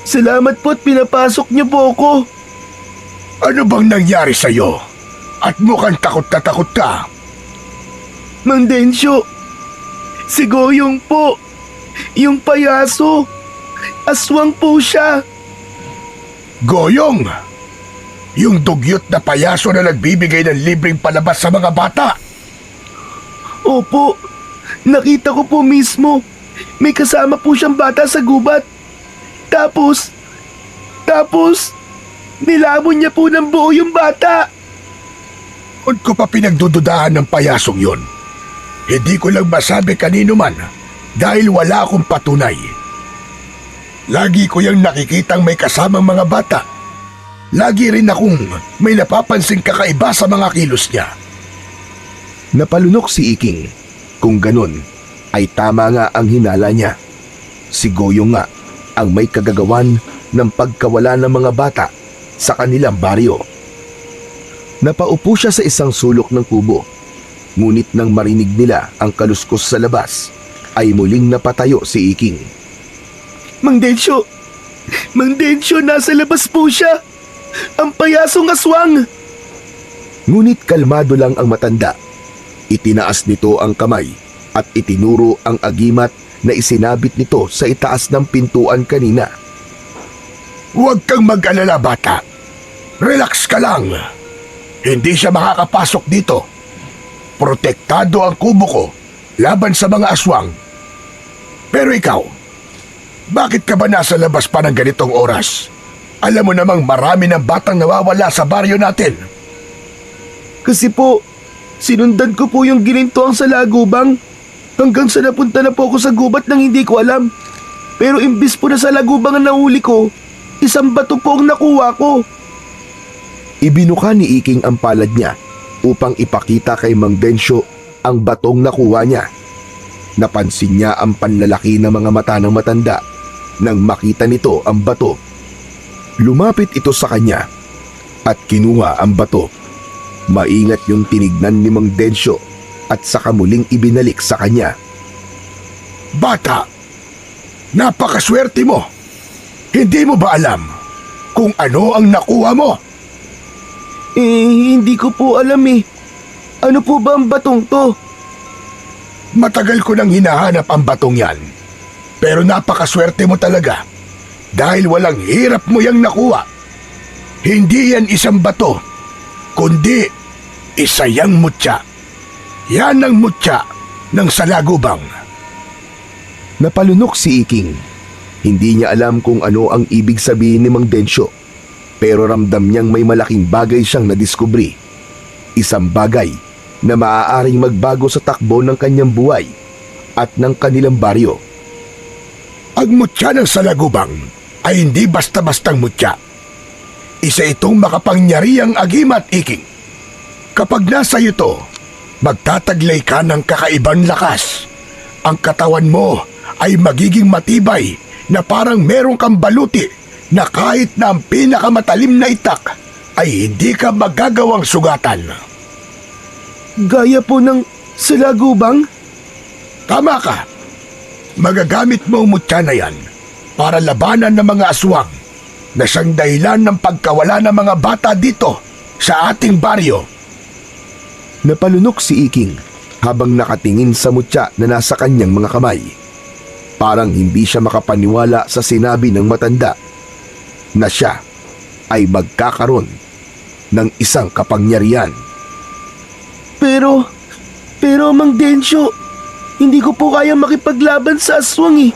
B: Salamat po at pinapasok niyo po ako.
C: Ano bang nangyari sa'yo? At mukhang takot na takot ka.
B: Mang Densyo, si Goyong po. Yung payaso. Aswang po siya.
C: Goyong! Yung dugyot na payaso na nagbibigay ng libreng palabas sa mga bata.
B: Opo, nakita ko po mismo. May kasama po siyang bata sa gubat. Tapos, nilamon niya po ng buo yung bata.
C: Kung ko pa pinagdududahan ng payasong yon, hindi ko lang masabi kanino man dahil wala akong patunay. Lagi ko yung nakikitang may kasamang mga bata. Lagi rin akong may napapansing kakaiba sa mga kilos niya.
A: Napalunok si Iking. Kung ganun, ay tama nga ang hinala niya. Si Goyong nga ang may kagagawan ng pagkawala ng mga bata sa kanilang baryo. Napaupo siya sa isang sulok ng kubo. Ngunit nang marinig nila ang kaluskos sa labas, ay muling napatayo si Iking.
B: Mang Densyo, nasa labas po siya. Ang payasong aswang.
A: Ngunit kalmado lang ang matanda. Itinaas nito ang kamay at itinuro ang agimat na isinabit nito sa itaas ng pintuan kanina.
C: Huwag kang mag-alala, bata. Relax ka lang. Hindi siya makakapasok dito. Protektado ang kubo ko laban sa mga aswang. Pero ikaw, bakit ka ba nasa labas pa ng ganitong oras? Alam mo namang marami ng batang nawawala sa baryo natin.
B: Kasi po, sinundan ko po yung ginintuang sa lagubang hanggang sa napunta na po ako sa gubat nang hindi ko alam. Pero imbis po na sa lagubang ang nahuli ko, isang bato po ang nakuha ko.
A: Ibinuka ni Iking ang palad niya upang ipakita kay Mang Densyo ang batong nakuha niya. Napansin niya ang panlalaki ng mga mata ng matanda nang makita nito ang bato. Lumapit ito sa kanya at kinuha ang bato. Maingat yung tinignan ni Mang Densyo at saka muling ibinalik sa kanya.
C: Bata, napakaswerte mo. Hindi mo ba alam kung ano ang nakuha mo?
B: Hindi ko po alam eh. Ano po ba ang batong to?
C: Matagal ko nang hinahanap ang batong yan. Pero napakaswerte mo talaga dahil walang hirap mo yang nakuha. Hindi yan isang bato, kundi isa yang mutya. Yan ang mutya ng salagubang.
A: Napalunok si Iking. Hindi niya alam kung ano ang ibig sabihin ni Mang Densyo, pero ramdam niyang may malaking bagay siyang nadiskubre. Isang bagay na maaaring magbago sa takbo ng kanyang buhay at ng kanilang baryo.
C: Ang mutya ng salagubang ay hindi basta-bastang mutya. Isa itong makapangyarihang agimat, Iking. Kapag nasa iyo to, magtataglay ka ng kakaibang lakas. Ang katawan mo ay magiging matibay na parang meron kang baluti na kahit na ang pinakamatalim na itak ay hindi ka magagawang sugatan.
B: Gaya po ng salagubang?
C: Tama ka. Magagamit mo ang mutya na yan para labanan ng mga aswang na siyang dahilan ng pagkawala ng mga bata dito sa ating baryo.
A: Napalunok si Iking habang nakatingin sa mutya na nasa kanyang mga kamay. Parang hindi siya makapaniwala sa sinabi ng matanda na siya ay magkakaroon ng isang kapangyarihan.
B: Pero Mang Densyo, hindi ko po kaya makipaglaban sa aswang eh.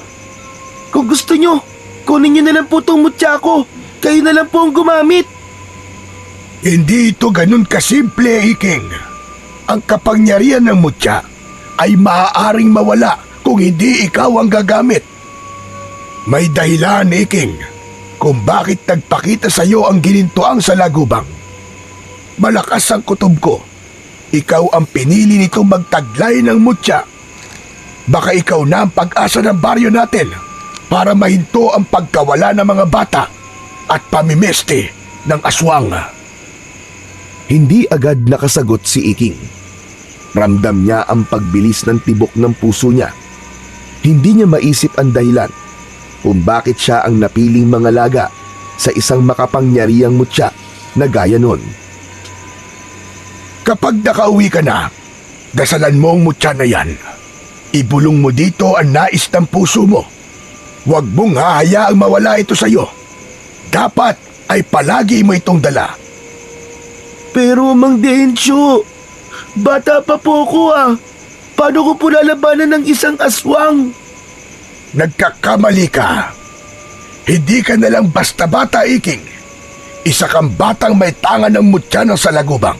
B: Kung gusto nyo, kunin nyo na lang po tong mutya ko. Kayo na lang po ang gumamit.
C: Hindi ito ganun kasimple, Iking. Ang kapangyarihan ng mutya ay maaaring mawala kung hindi ikaw ang gagamit. May dahilan, Iking, kung bakit nagpakita sa iyo ang ginintuang salagubang. Malakas ang kutob ko. Ikaw ang pinili nitong magtaglay ng mutya. Baka ikaw na ang pag-asa ng baryo natin para mahinto ang pagkawala ng mga bata at pamimeste ng aswang.
A: Hindi agad nakasagot si Iking. Ramdam niya ang pagbilis ng tibok ng puso niya. Hindi niya maisip ang dahilan kung bakit siya ang napiling mangalaga sa isang makapangyarihang mutya na gaya nun.
C: Kapag nakauwi ka na, dasalan mo ang mutya na yan. Ibulong mo dito ang nais ng puso mo. Huwag mong hahayaang mawala ito sa'yo. Dapat ay palagi mo itong dala.
B: Pero Mang Densyo, bata pa po ko ah. Paano ko po lalabanan ng isang aswang?
C: Nagkakamali ka. Hindi ka nalang basta bata, Iking. Isa kang batang may tangan ng mutya ng salagubang.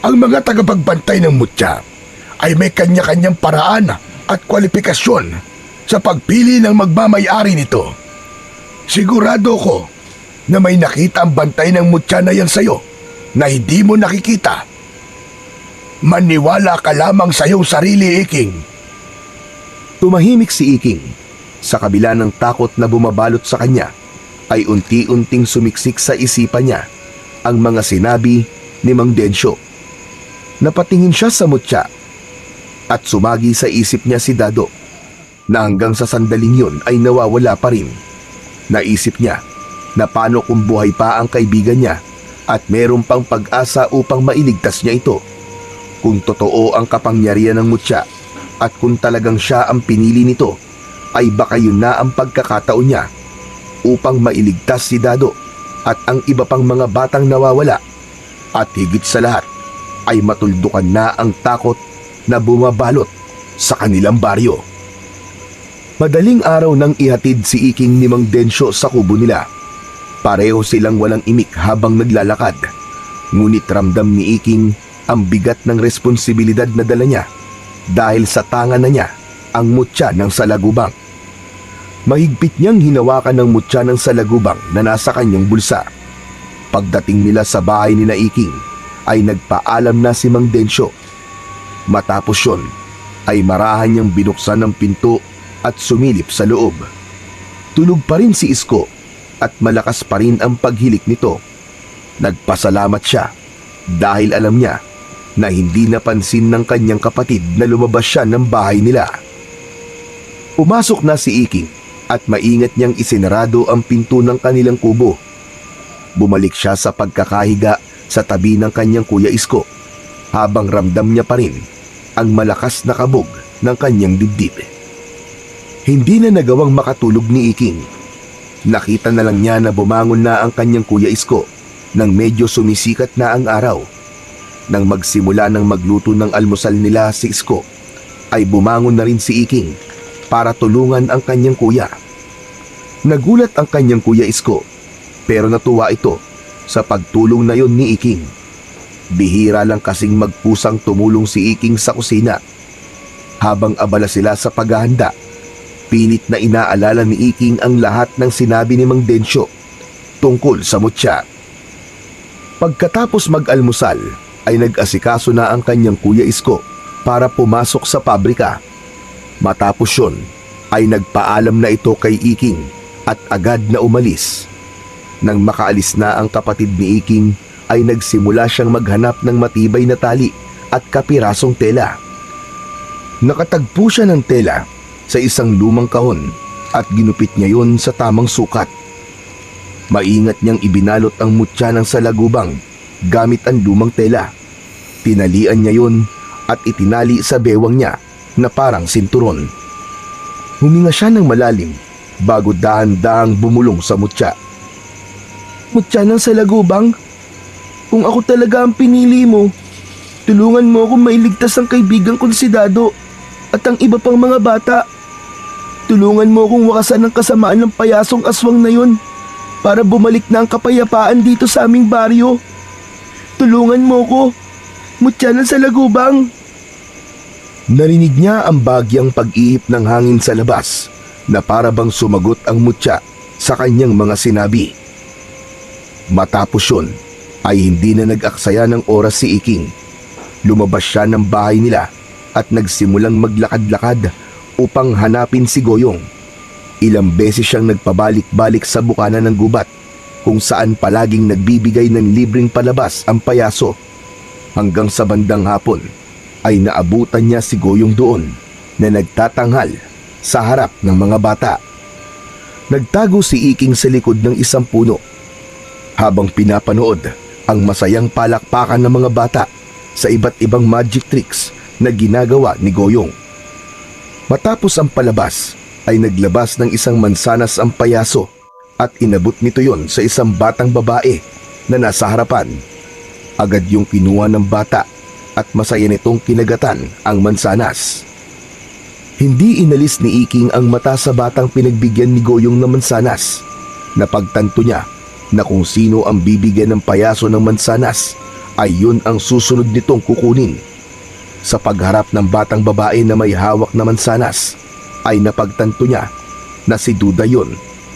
C: Ang mga tagapagbantay ng mutya ay may kanya-kanyang paraan at kwalifikasyon sa pagpili ng magmamay-ari nito. Sigurado ko na may nakita ang bantay ng mutya na yan sa'yo na hindi mo nakikita. Maniwala ka lamang sa iyong sarili, Iking.
A: Tumahimik si Iking. Sa kabila ng takot na bumabalot sa kanya, ay unti-unting sumiksik sa isipan niya ang mga sinabi ni Mang Densyo. Napatingin siya sa mutya at sumagi sa isip niya si Dado na hanggang sa sandaling yun ay nawawala pa rin. Naisip niya na paano kung buhay pa ang kaibigan niya at meron pang pag-asa upang mailigtas niya ito. Kung totoo ang kapangyarihan ng mutya at kung talagang siya ang pinili nito, ay baka yun na ang pagkakataon niya upang mailigtas si Dado at ang iba pang mga batang nawawala. At higit sa lahat ay matuldukan na ang takot na bumabalot sa kanilang baryo. Madaling araw nang ihatid si Iking ni Mang Densyo sa kubo nila. Pareho silang walang imik habang naglalakad. Ngunit ramdam ni Iking ang bigat ng responsibilidad na dala niya dahil sa tangan na niya ang mutya ng salagubang. Mahigpit niyang hinawakan ng mutya ng salagubang na nasa kanyang bulsa. Pagdating nila sa bahay ni Iking ay nagpaalam na si Mang Densyo. Matapos yun ay marahan niyang binuksan ang pinto at sumilip sa loob. Tulog pa rin si Isko at malakas pa rin ang paghilik nito. Nagpasalamat siya dahil alam niya na hindi napansin ng kanyang kapatid na lumabas siya ng bahay nila. Pumasok na si Iking at maingat niyang isinarado ang pinto ng kanilang kubo. Bumalik siya sa pagkakahiga sa tabi ng kanyang kuya Isko habang ramdam niya pa rin ang malakas na kabog ng kanyang dibdib. Hindi na nagawang makatulog ni Iking. Nakita na lang niya na bumangon na ang kanyang kuya Isko nang medyo sumisikat na ang araw. Nang magsimula ng magluto ng almusal nila si Isko, ay bumangon na rin si Iking para tulungan ang kanyang kuya. Nagulat ang kanyang kuya Isko pero natuwa ito sa pagtulong na yon ni Iking. Bihira lang kasing magpusang tumulong si Iking sa kusina. Habang abala sila sa paghahanda, pilit na inaalala ni Iking ang lahat ng sinabi ni Mang Densyo tungkol sa mutya. Pagkatapos mag-almusal, ay nag-asikaso na ang kanyang kuya Isko para pumasok sa pabrika. Matapos yun, ay nagpaalam na ito kay Iking at agad na umalis. Nang makaalis na ang kapatid ni Iking, ay nagsimula siyang maghanap ng matibay na tali at kapirasong tela. Nakatagpo siya ng tela sa isang lumang kahon at ginupit niya yun sa tamang sukat. Maingat niyang ibinalot ang mutya ng salagubang gamit ang lumang tela. Tinalian niya yun at itinali sa bewang niya na parang sinturon. Huminga siya ng malalim bago dahan-dahang bumulong sa mutya.
B: Mutya ng salagubang, kung ako talaga ang pinili mo, tulungan mo akong mailigtas ang kaibigan kong si Dado at ang iba pang mga bata. Tulungan mo akong wakasan ng kasamaan ng payasong aswang na yun para bumalik na ang kapayapaan dito sa aming baryo. Tulungan mo ko, mutya ng salagubang.
A: Narinig niya ang bagyang pag-ihip ng hangin sa labas na para bang sumagot ang mutya sa kanyang mga sinabi. Matapos yun, ay hindi na nag-aksaya ng oras si Iking. Lumabas siya ng bahay nila at nagsimulang maglakad-lakad upang hanapin si Goyong. Ilang beses siyang nagpabalik-balik sa bukana ng gubat kung saan palaging nagbibigay ng libreng palabas ang payaso. Hanggang sa bandang hapon ay naabutan niya si Goyong doon na nagtatanghal sa harap ng mga bata. Nagtago si Iking sa likod ng isang puno. Habang pinapanood ang masayang palakpakan ng mga bata, sa iba't ibang magic tricks na ginagawa ni Goyong. Matapos ang palabas ay naglabas ng isang mansanas ang payaso at inabot nito yon sa isang batang babae na nasa harapan. Agad yung kinuha ng bata at masaya nitong kinagatan ang mansanas. Hindi inalis ni Iking ang mata sa batang pinagbigyan ni Goyong ng mansanas. Napagtanto niya na kung sino ang bibigyan ng payaso ng mansanas ay yun ang susunod nitong kukunin. Sa pagharap ng batang babae na may hawak na mansanas ay napagtanto niya na si Duda yun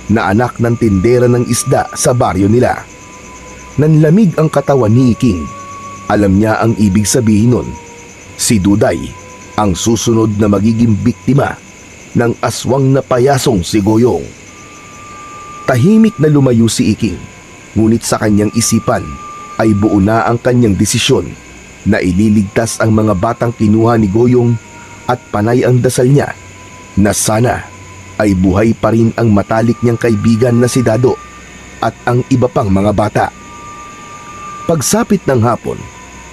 A: na anak ng tindera ng isda sa baryo nila. Nanlamig ang katawan ni Iking. Alam niya ang ibig sabihin nun. Si Duday ang susunod na magiging biktima ng aswang na payasong si Goyong. Tahimik na lumayo si Iking, ngunit sa kanyang isipan ay buo na ang kanyang desisyon na ililigtas ang mga batang kinuha ni Goyong at panay ang dasal niya na sana ay buhay pa rin ang matalik niyang kaibigan na si Dado at ang iba pang mga bata. Pagsapit ng hapon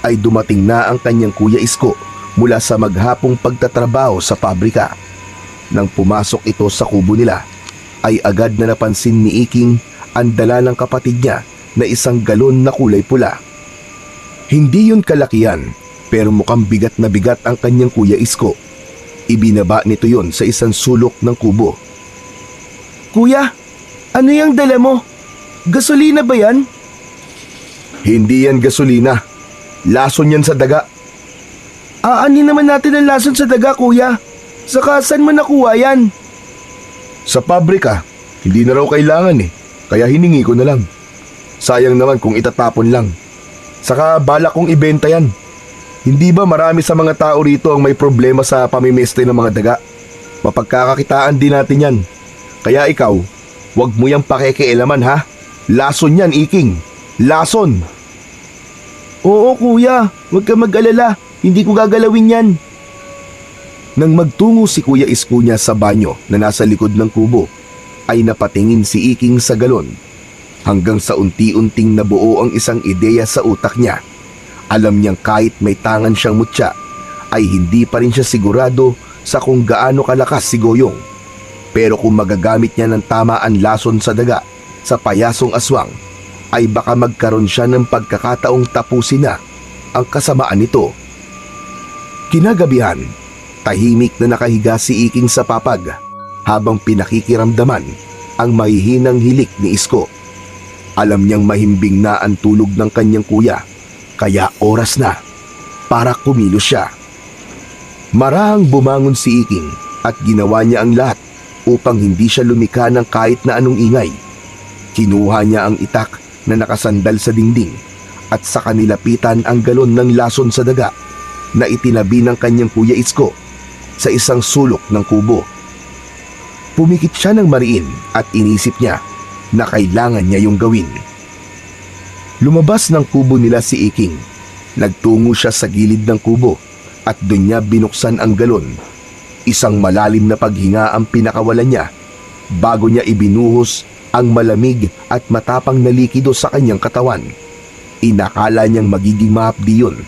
A: ay dumating na ang kanyang Kuya Isko mula sa maghapong pagtatrabaho sa pabrika. Nang pumasok ito sa kubo nila, ay agad na napansin ni Iking ang dala ng kapatid niya na isang galon na kulay pula. Hindi yun kalakihan, pero mukhang bigat na bigat ang kanyang Kuya Isko. Ibinaba nito yon sa isang sulok ng kubo.
B: Kuya, ano yung dala mo? Gasolina ba yan?
A: Hindi yan gasolina. Lason yan sa daga.
B: Aanin naman natin ang lason sa daga, kuya. Saka saan mo nakuha yan?
A: Sa pabrika, hindi na raw kailangan kaya hiningi ko na lang. Sayang naman kung itatapon lang. Saka balak kong ibenta yan. Hindi ba marami sa mga tao rito ang may problema sa pamimeste ng mga daga? Mapagkakakitaan din natin yan. Kaya ikaw, wag mo yang pakikialaman ha. Lason yan, Iking. Lason!
B: Oo, kuya. Huwag ka mag-alala. Hindi ko gagalawin yan.
A: Nang magtungo si Kuya Isko niya sa banyo na nasa likod ng kubo, ay napatingin si Iking sa galon. Hanggang sa unti-unting nabuo ang isang ideya sa utak niya. Alam niyang kahit may tangan siyang mutya, ay hindi pa rin siya sigurado sa kung gaano kalakas si Goyong. Pero kung magagamit niya ng tama ang lason sa daga sa payasong aswang, ay baka magkaroon siya ng pagkakataong tapusin na ang kasamaan nito. Kinagabihan, tahimik na nakahiga si Iking sa papag habang pinakikiramdaman ang mahihinang hilik ni Isko. Alam niyang mahimbing na ang tulog ng kanyang kuya, kaya oras na para kumilos siya. Marahang bumangon si Iking at ginawa niya ang lahat upang hindi siya lumikha ng kahit na anong ingay. Kinuha niya ang itak na nakasandal sa dingding at sa kanilapitan ang galon ng lason sa daga na itinabi ng kanyang Kuya Isko sa isang sulok ng kubo. Pumikit siya ng mariin at inisip niya na kailangan niya yung gawin. Lumabas ng kubo nila si Iking. Nagtungo siya sa gilid ng kubo at doon niya binuksan ang galon. Isang malalim na paghinga ang pinakawalan niya bago niya ibinuhos ang malamig at matapang na likido sa kanyang katawan. Inakala niyang magiging mahapdi yun,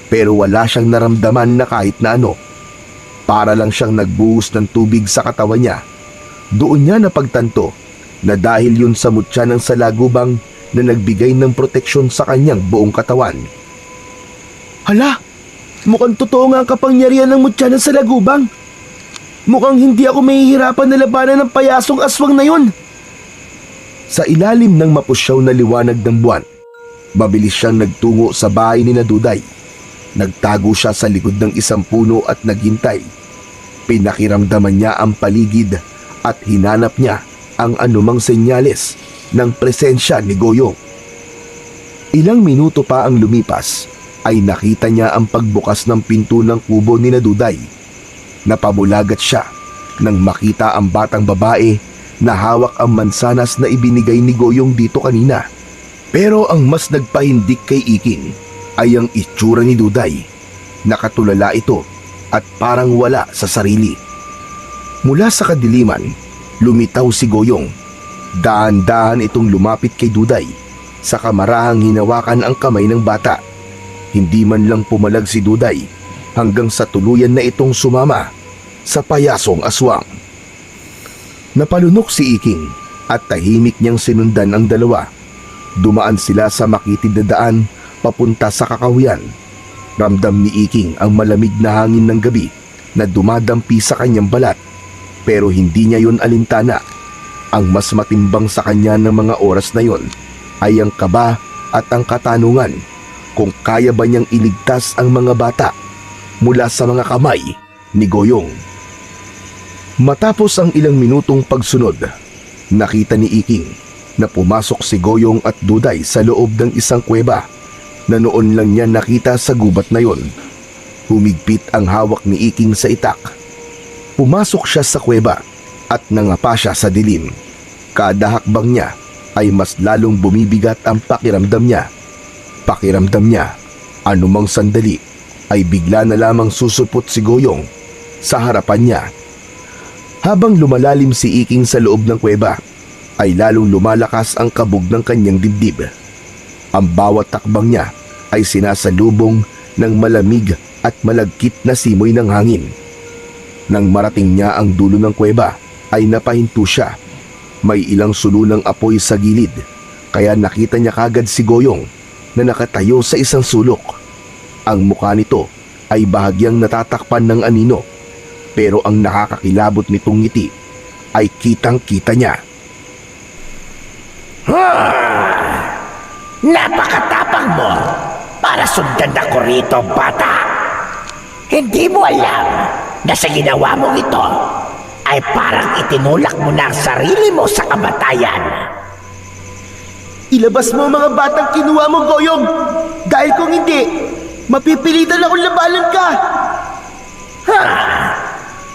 A: pero wala siyang naramdaman na kahit na ano. Para lang siyang nagbuhos ng tubig sa katawan niya. Doon niya napagtanto na dahil yun sa mutya ng salagubang na nagbigay ng proteksyon sa kanyang buong katawan.
B: Hala, mukhang totoo nga ang kapangyarihan ng mutya ng salagubang. Mukhang hindi ako mahihirapan na labanan ng payasong aswang na yun.
A: Sa ilalim ng mapusyaw na liwanag ng buwan, mabilis siyang nagtungo sa bahay ni Duday. Nagtago siya sa likod ng isang puno at naghintay. Pinakiramdaman niya ang paligid at hinanap niya ang anumang senyales ng presensya ni Goyong. Ilang minuto pa ang lumipas ay nakita niya ang pagbukas ng pinto ng kubo ni Duday. Napabulagat siya nang makita ang batang babae na hawak ang mansanas na ibinigay ni Goyong dito kanina. Pero ang mas nagpahindik kay Iking ay ang itsura ni Duday. Nakatulala ito at parang wala sa sarili. Mula sa kadiliman, lumitaw si Goyong. Dahan-dahan itong lumapit kay Duday, sa kamarahang hinawakan ang kamay ng bata. Hindi man lang pumalag si Duday hanggang sa tuluyan na itong sumama sa payasong aswang. Napalunok si Iking at tahimik niyang sinundan ang dalawa. Dumaan sila sa makitid na daan papunta sa kakahuyan. Ramdam ni Iking ang malamig na hangin ng gabi na dumadampi sa kanyang balat, pero hindi niya yon alintana. Ang mas matimbang sa kanya ng mga oras na yon ay ang kaba at ang katanungan kung kaya ba niyang iligtas ang mga bata mula sa mga kamay ni Goyong. Matapos ang ilang minutong pagsunod, nakita ni Iking na pumasok si Goyong at Duday sa loob ng isang kuweba na noon lang niya nakita sa gubat na yon. Humigpit ang hawak ni Iking sa itak. Pumasok siya sa kuweba at nangapa siya sa dilim. Kada hakbang niya ay mas lalong bumibigat ang pakiramdam niya. Pakiramdam niya, anumang sandali ay bigla na lamang susupot si Goyong sa harapan niya. Habang lumalalim si Iking sa loob ng kuweba, ay lalong lumalakas ang kabog ng kanyang dibdib. Ang bawat takbang niya ay sinasalubong ng malamig at malagkit na simoy ng hangin. Nang marating niya ang dulo ng kuweba, ay napahinto siya. May ilang sulo ng apoy sa gilid, kaya nakita niya kagad si Goyong na nakatayo sa isang sulok. Ang mukha nito ay bahagyang natatakpan ng anino, pero ang nakakakilabot nitong ngiti ay kitang-kita niya.
D: Napakatapang mo para sundan ako rito, bata. Hindi mo alam na sa ginawa mong ito ay parang itinulak mo na ang sarili mo sa kamatayan.
B: Ilabas mo ang mga batang kinuha mo, Goyong! Dahil kung hindi, mapipilitan akong labanan ka!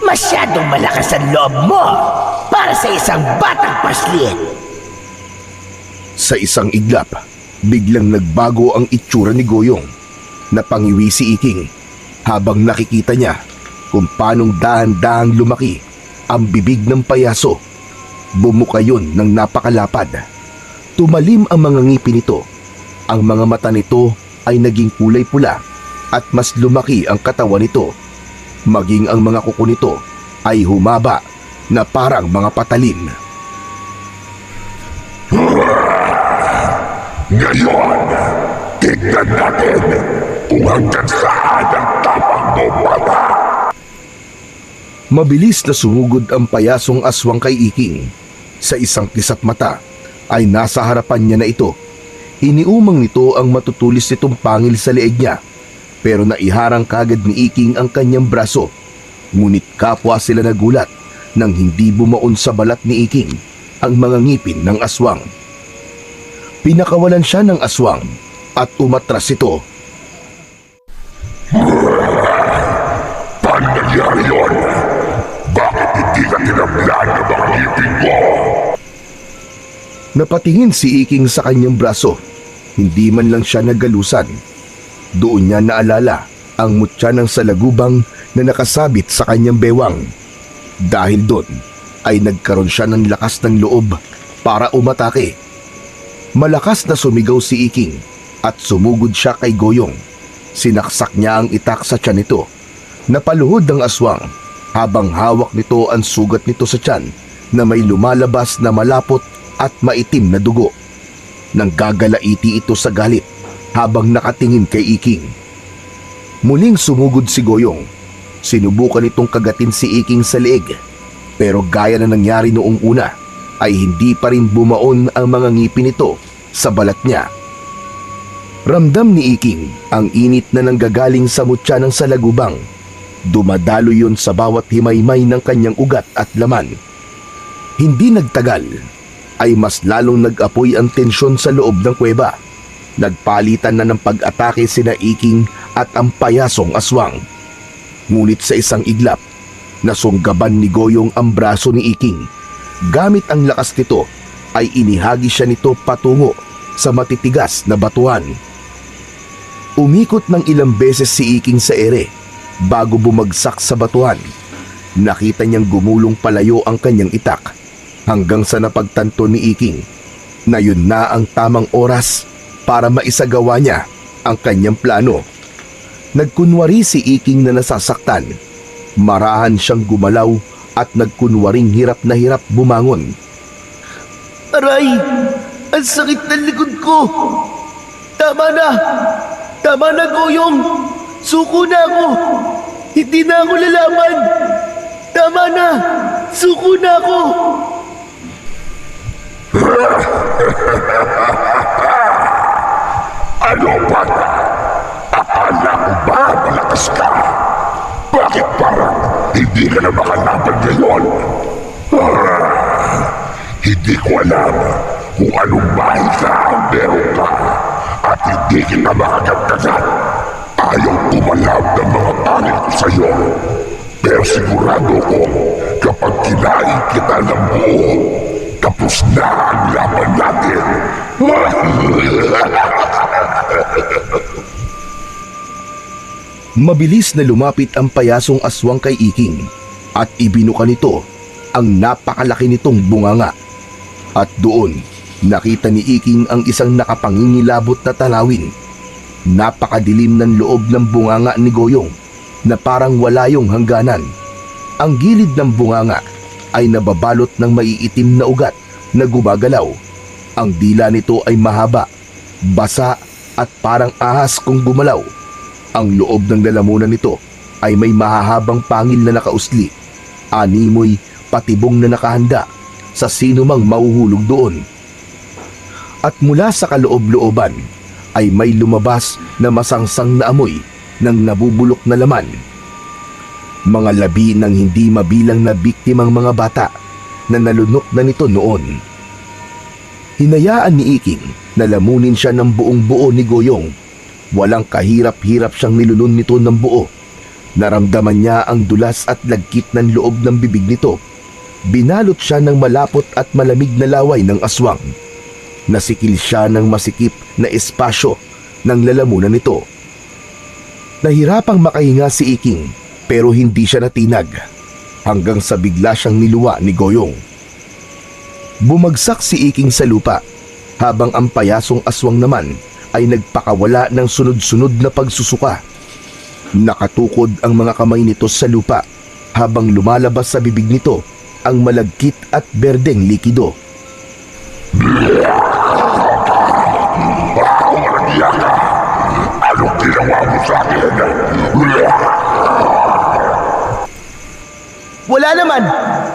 D: Masyadong malakas ang loob mo para sa isang batang paslit.
A: Sa isang iglap, biglang nagbago ang itsura ni Goyong. Napangiwi si Iking habang nakikita niya kung paanong dahan-dahang lumaki ang bibig ng payaso. Bumuka yun ng napakalapad. Tumalim ang mga ngipin nito. Ang mga mata nito ay naging kulay pula at mas lumaki ang katawan nito. Maging ang mga kuko nito ay humaba na parang mga patalim.
E: Ngayon, tignan natin kung hanggang saan ang tapang mo, bata.
A: Mabilis na sumugod ang payasong aswang kay Iking. Sa isang kisap mata ay nasa harapan niya na ito. Iniumang nito ang matutulis nitong pangil sa leeg niya, pero naiharang kagad ni Iking ang kanyang braso. Ngunit kapwa sila nagulat nang hindi bumaon sa balat ni Iking ang mga ngipin ng aswang. Pinakawalan siya ng aswang at umatras ito.
E: Paano nangyari yun? Bakit hindi ka tinablan ng mga ngipin mo?
A: Napatingin si Iking sa kanyang braso. Hindi man lang siya nagalusan. Doon niya naalala ang mutya ng salagubang na nakasabit sa kanyang bewang. Dahil doon ay nagkaroon siya ng lakas ng loob para umatake. Malakas na sumigaw si Iking at sumugod siya kay Goyong. Sinaksak niya ang itak sa tiyan nito. Napaluhod ang aswang habang hawak nito ang sugat nito sa tiyan na may lumalabas na malapot at maitim na dugo. Nanggagalaiti ito sa galit habang nakatingin kay Iking. Muling sumugod si Goyong. Sinubukan itong kagatin si Iking sa leeg, pero gaya na nangyari noong una ay hindi pa rin bumaon ang mga ngipin nito sa balat niya. Ramdam ni Iking ang init na nanggagaling sa mutya ng salagubang. Dumadalo yun sa bawat himaymay ng kanyang ugat at laman. Hindi nagtagal ay mas lalong nag-apoy ang tensyon sa loob ng kuweba. Nagpalitan na ng pag-atake sina Iking at ang payasong aswang. Ngunit sa isang iglap, nasunggaban ni Goyong ang braso ni Iking. Gamit ang lakas nito ay inihagi siya nito patungo sa matitigas na batuhan. Umikot ng ilang beses si Iking sa ere bago bumagsak sa batuhan. Nakita niyang gumulong palayo ang kanyang itak hanggang sa napagtanto ni Iking na yun na ang tamang oras para maisagawa niya ang kanyang plano. Nagkunwari si Iking na nasasaktan. Marahan siyang gumalaw at nagkunwaring hirap na hirap bumangon.
B: Aray! Ang sakit ng likod ko! Tama na! Tama na, Goyong! Suko na ako! Hindi na ako lalaban! Tama na! Suko na ako!
E: Ano bata? Akala ko ba malakas ka? Bakit parang hindi ka na makalaban ngayon? Hindi ko alam kung anong bahay ka ang meron ka at hindi kita makagagdagan. Ayaw tumalab ng mga pangil ko sa'yo. Pero sigurado ko kapag kinain kita ng buo, tapos na ang laban natin.
A: Mabilis na lumapit ang payasong aswang kay Iking at ibinuka nito ang napakalaki nitong bunganga. At doon, nakita ni Iking ang isang nakapangingilabot na tanawin. Napakadilim ng loob ng bunganga ni Goyong na parang wala yung hangganan. Ang gilid ng bunganga ay nababalot ng maiitim na ugat na gumagalaw. Ang dila nito ay mahaba, basa at parang ahas kung gumalaw. Ang loob ng lalamunan nito ay may mahahabang pangil na nakausli, animoy patibong na nakahanda sa sino mang mahuhulog doon. At mula sa kaloob-looban ay may lumabas na masangsang na amoy ng nabubulok na laman. Mga labi ng hindi mabilang na biktimang mga bata na nalunok na nito noon. Hinayaan ni Iking na lamunin siya ng buong buo ni Goyong. Walang kahirap-hirap siyang nilunun nito ng buo. Naramdaman niya ang dulas at lagkit ng loob ng bibig nito. Binalot siya ng malapot at malamig na laway ng aswang. Nasikil siya ng masikip na espasyo ng lalamunan nito. Nahirapang makahinga si Iking pero hindi siya natinag hanggang sa bigla siyang niluwa ni Goyong. Bumagsak si Iking sa lupa habang ang payasong aswang naman ay nagpakawala ng sunod-sunod na pagsusuka. Nakatukod ang mga kamay nito sa lupa habang lumalabas sa bibig nito ang malagkit at berdeng likido.
E: Walang ka! Anong ginawa mo sa akin?
B: Wala naman!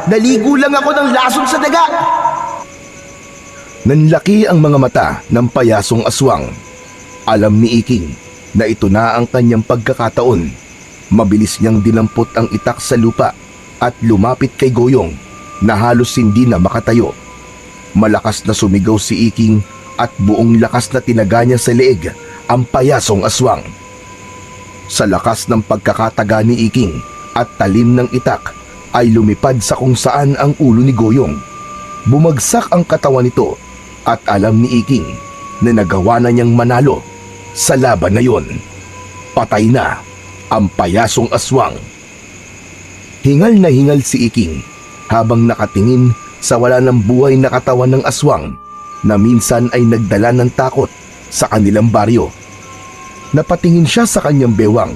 B: Naligo lang ako ng lason sa daga!
A: Nanlaki ang mga mata ng payasong aswang. Alam ni Iking na ito na ang kanyang pagkakataon. Mabilis niyang dinampot ang itak sa lupa at lumapit kay Goyong na halos hindi na makatayo. Malakas na sumigaw si Iking at buong lakas na tinaga niya sa leeg ang payasong aswang. Sa lakas ng pagkakataga ni Iking at talim ng itak ay lumipad sa kung saan ang ulo ni Goyong. Bumagsak ang katawan nito at alam ni Iking na nagawa na niyang manalo sa laban na yon. Patay na ang payasong aswang. Hingal na hingal si Iking habang nakatingin sa wala ng buhay na katawan ng aswang na minsan ay nagdala ng takot sa kanilang baryo. Napatingin siya sa kanyang bewang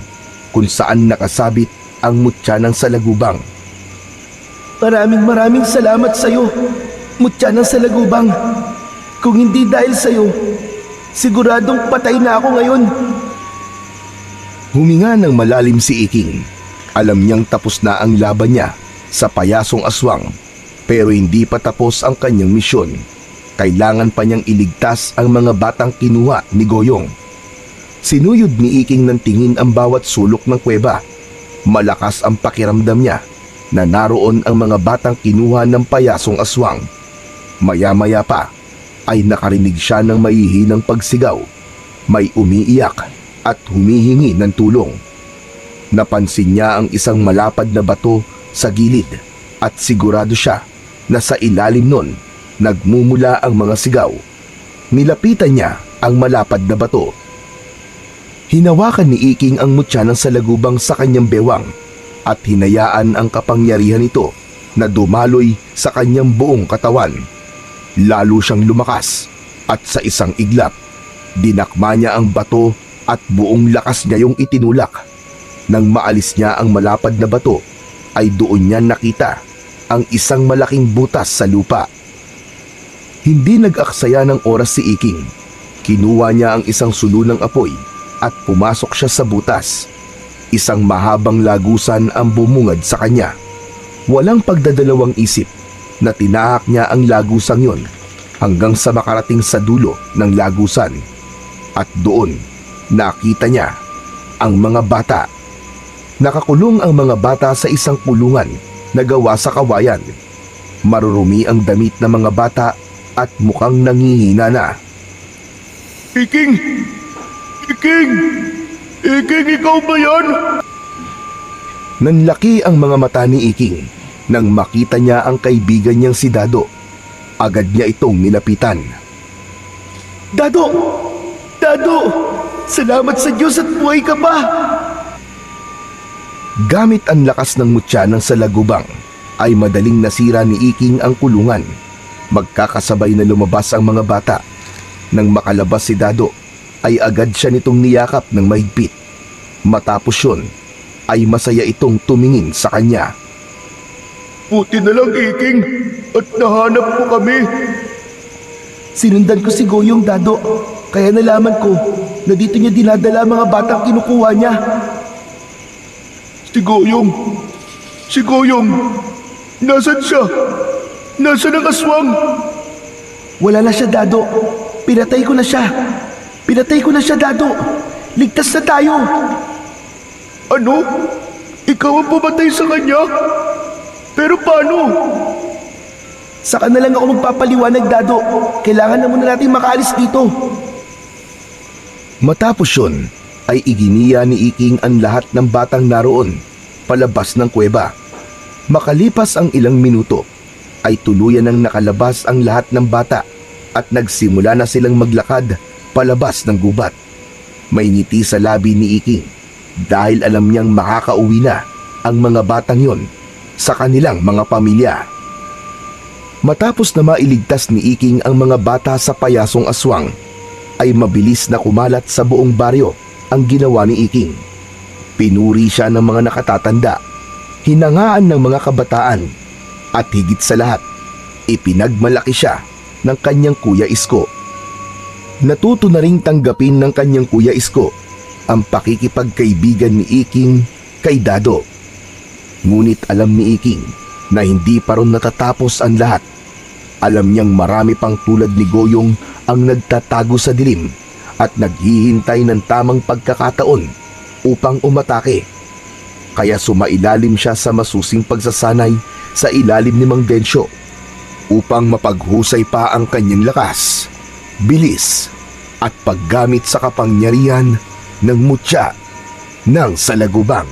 A: kung saan nakasabit ang mutya ng salagubang.
B: Maraming salamat sa'yo, mutya ng salagubang. Kung hindi dahil sa'yo, siguradong patay na ako ngayon.
A: Huminga ng malalim si Iking. Alam niyang tapos na ang laban niya sa payasong aswang, pero hindi pa tapos ang kanyang misyon. Kailangan pa niyang iligtas ang mga batang kinuha ni Goyong. Sinuyod ni Iking ng tingin ang bawat sulok ng kuweba. Malakas ang pakiramdam niya na naroon ang mga batang kinuha ng payasong aswang. Maya-maya pa ay nakarinig siya ng mahihinang pagsigaw. May umiiyak at humihingi ng tulong. Napansin niya ang isang malapad na bato sa gilid at sigurado siya na sa ilalim nun nagmumula ang mga sigaw. Nilapitan niya ang malapad na bato. Hinawakan ni Iking ang mutya ng salagubang sa kanyang bewang at hinayaan ang kapangyarihan nito na dumaloy sa kanyang buong katawan. Lalo siyang lumakas at sa isang iglap, dinakma niya ang bato at buong lakas niya yung itinulak. Nang maalis niya ang malapad na bato, ay doon niya nakita ang isang malaking butas sa lupa. Hindi nag-aksaya ng oras si Iking. Kinuha niya ang isang sulo ng apoy at pumasok siya sa butas. Isang mahabang lagusan ang bumungad sa kanya. Walang pagdadalawang isip na tinahak niya ang lagusang yon hanggang sa makarating sa dulo ng lagusan. At doon, nakita niya ang mga bata. Nakakulong ang mga bata sa isang kulungan na gawa sa kawayan. Marurumi ang damit ng mga bata at mukhang nangihina na.
C: Iking! Iking! Iking, ikaw ba yan?
A: Nanlaki ang mga mata ni Iking nang makita niya ang kaibigan niyang si Dado. Agad niya itong nilapitan.
B: Dado! Dado! Salamat sa Diyos at buhay ka pa!
A: Gamit ang lakas ng mutya ng salagubang, ay madaling nasira ni Iking ang kulungan. Magkakasabay na lumabas ang mga bata. Nang makalabas si Dado, ay agad siya nitong niyakap ng mahigpit. Matapos yun, ay masaya itong tumingin sa kanya.
C: Buti na lang, Iking, at nahanap mo kami.
B: Sinundan ko si Goyong, Dado. Kaya nalaman ko na dito niya dinadala ang mga batang kinukuha niya.
C: Si Goyong, nasan siya? Nasaan ang aswang?
B: Wala na siya, Dado. Pinatay ko na siya. Pinatay ko na siya, Dado. Ligtas na tayo.
C: Ano? Ikaw ang pumatay sa kanya? Pero paano?
B: Saka na lang ako magpapaliwanag, Dado. Kailangan na muna natin makaalis dito.
A: Matapos yun, ay iginiya ni Iking ang lahat ng batang naroon palabas ng kuweba. Makalipas ang ilang minuto, ay tuluyan ng nakalabas ang lahat ng bata at nagsimula na silang maglakad palabas ng gubat. May ngiti sa labi ni Iking dahil alam niyang makakauwi na ang mga batang yon sa kanilang mga pamilya. Matapos na mailigtas ni Iking ang mga bata sa payasong aswang, ay mabilis na kumalat sa buong baryo ang ginawa ni Iking. Pinuri siya ng mga nakatatanda, hinangaan ng mga kabataan, at higit sa lahat, ipinagmalaki siya ng kanyang Kuya Isko. Natuto na ring tanggapin ng kanyang Kuya Isko ang pakikipagkaibigan ni Iking kay Dado. Ngunit alam ni Iking na hindi pa ron natatapos ang lahat. Alam niyang marami pang tulad ni Goyong ang nagtatago sa dilim at naghihintay ng tamang pagkakataon upang umatake. Kaya sumailalim siya sa masusing pagsasanay sa ilalim ni Mang Densyo upang mapaghusay pa ang kanyang lakas, bilis at paggamit sa kapangyarihan ng mutya ng salagubang.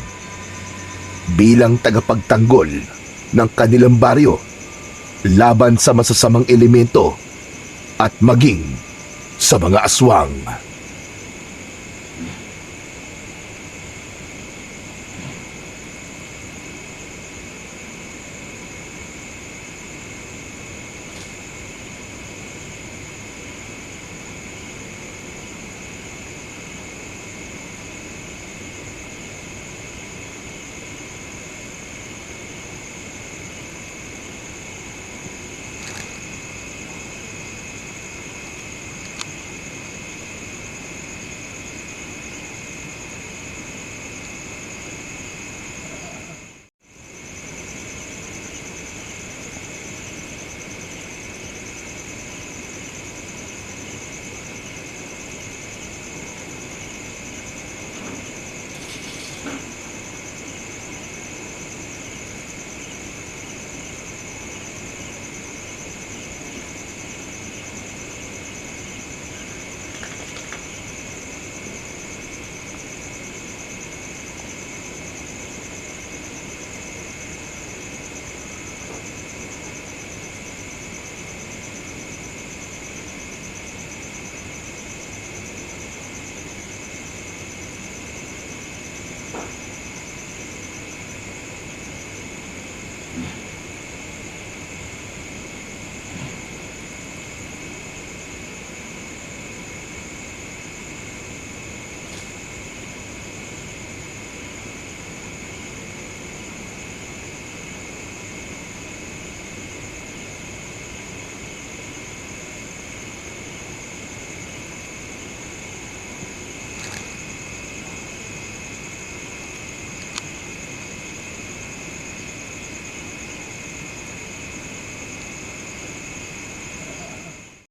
A: Bilang tagapagtanggol ng kanilang baryo laban sa masasamang elemento at maging sa mga aswang.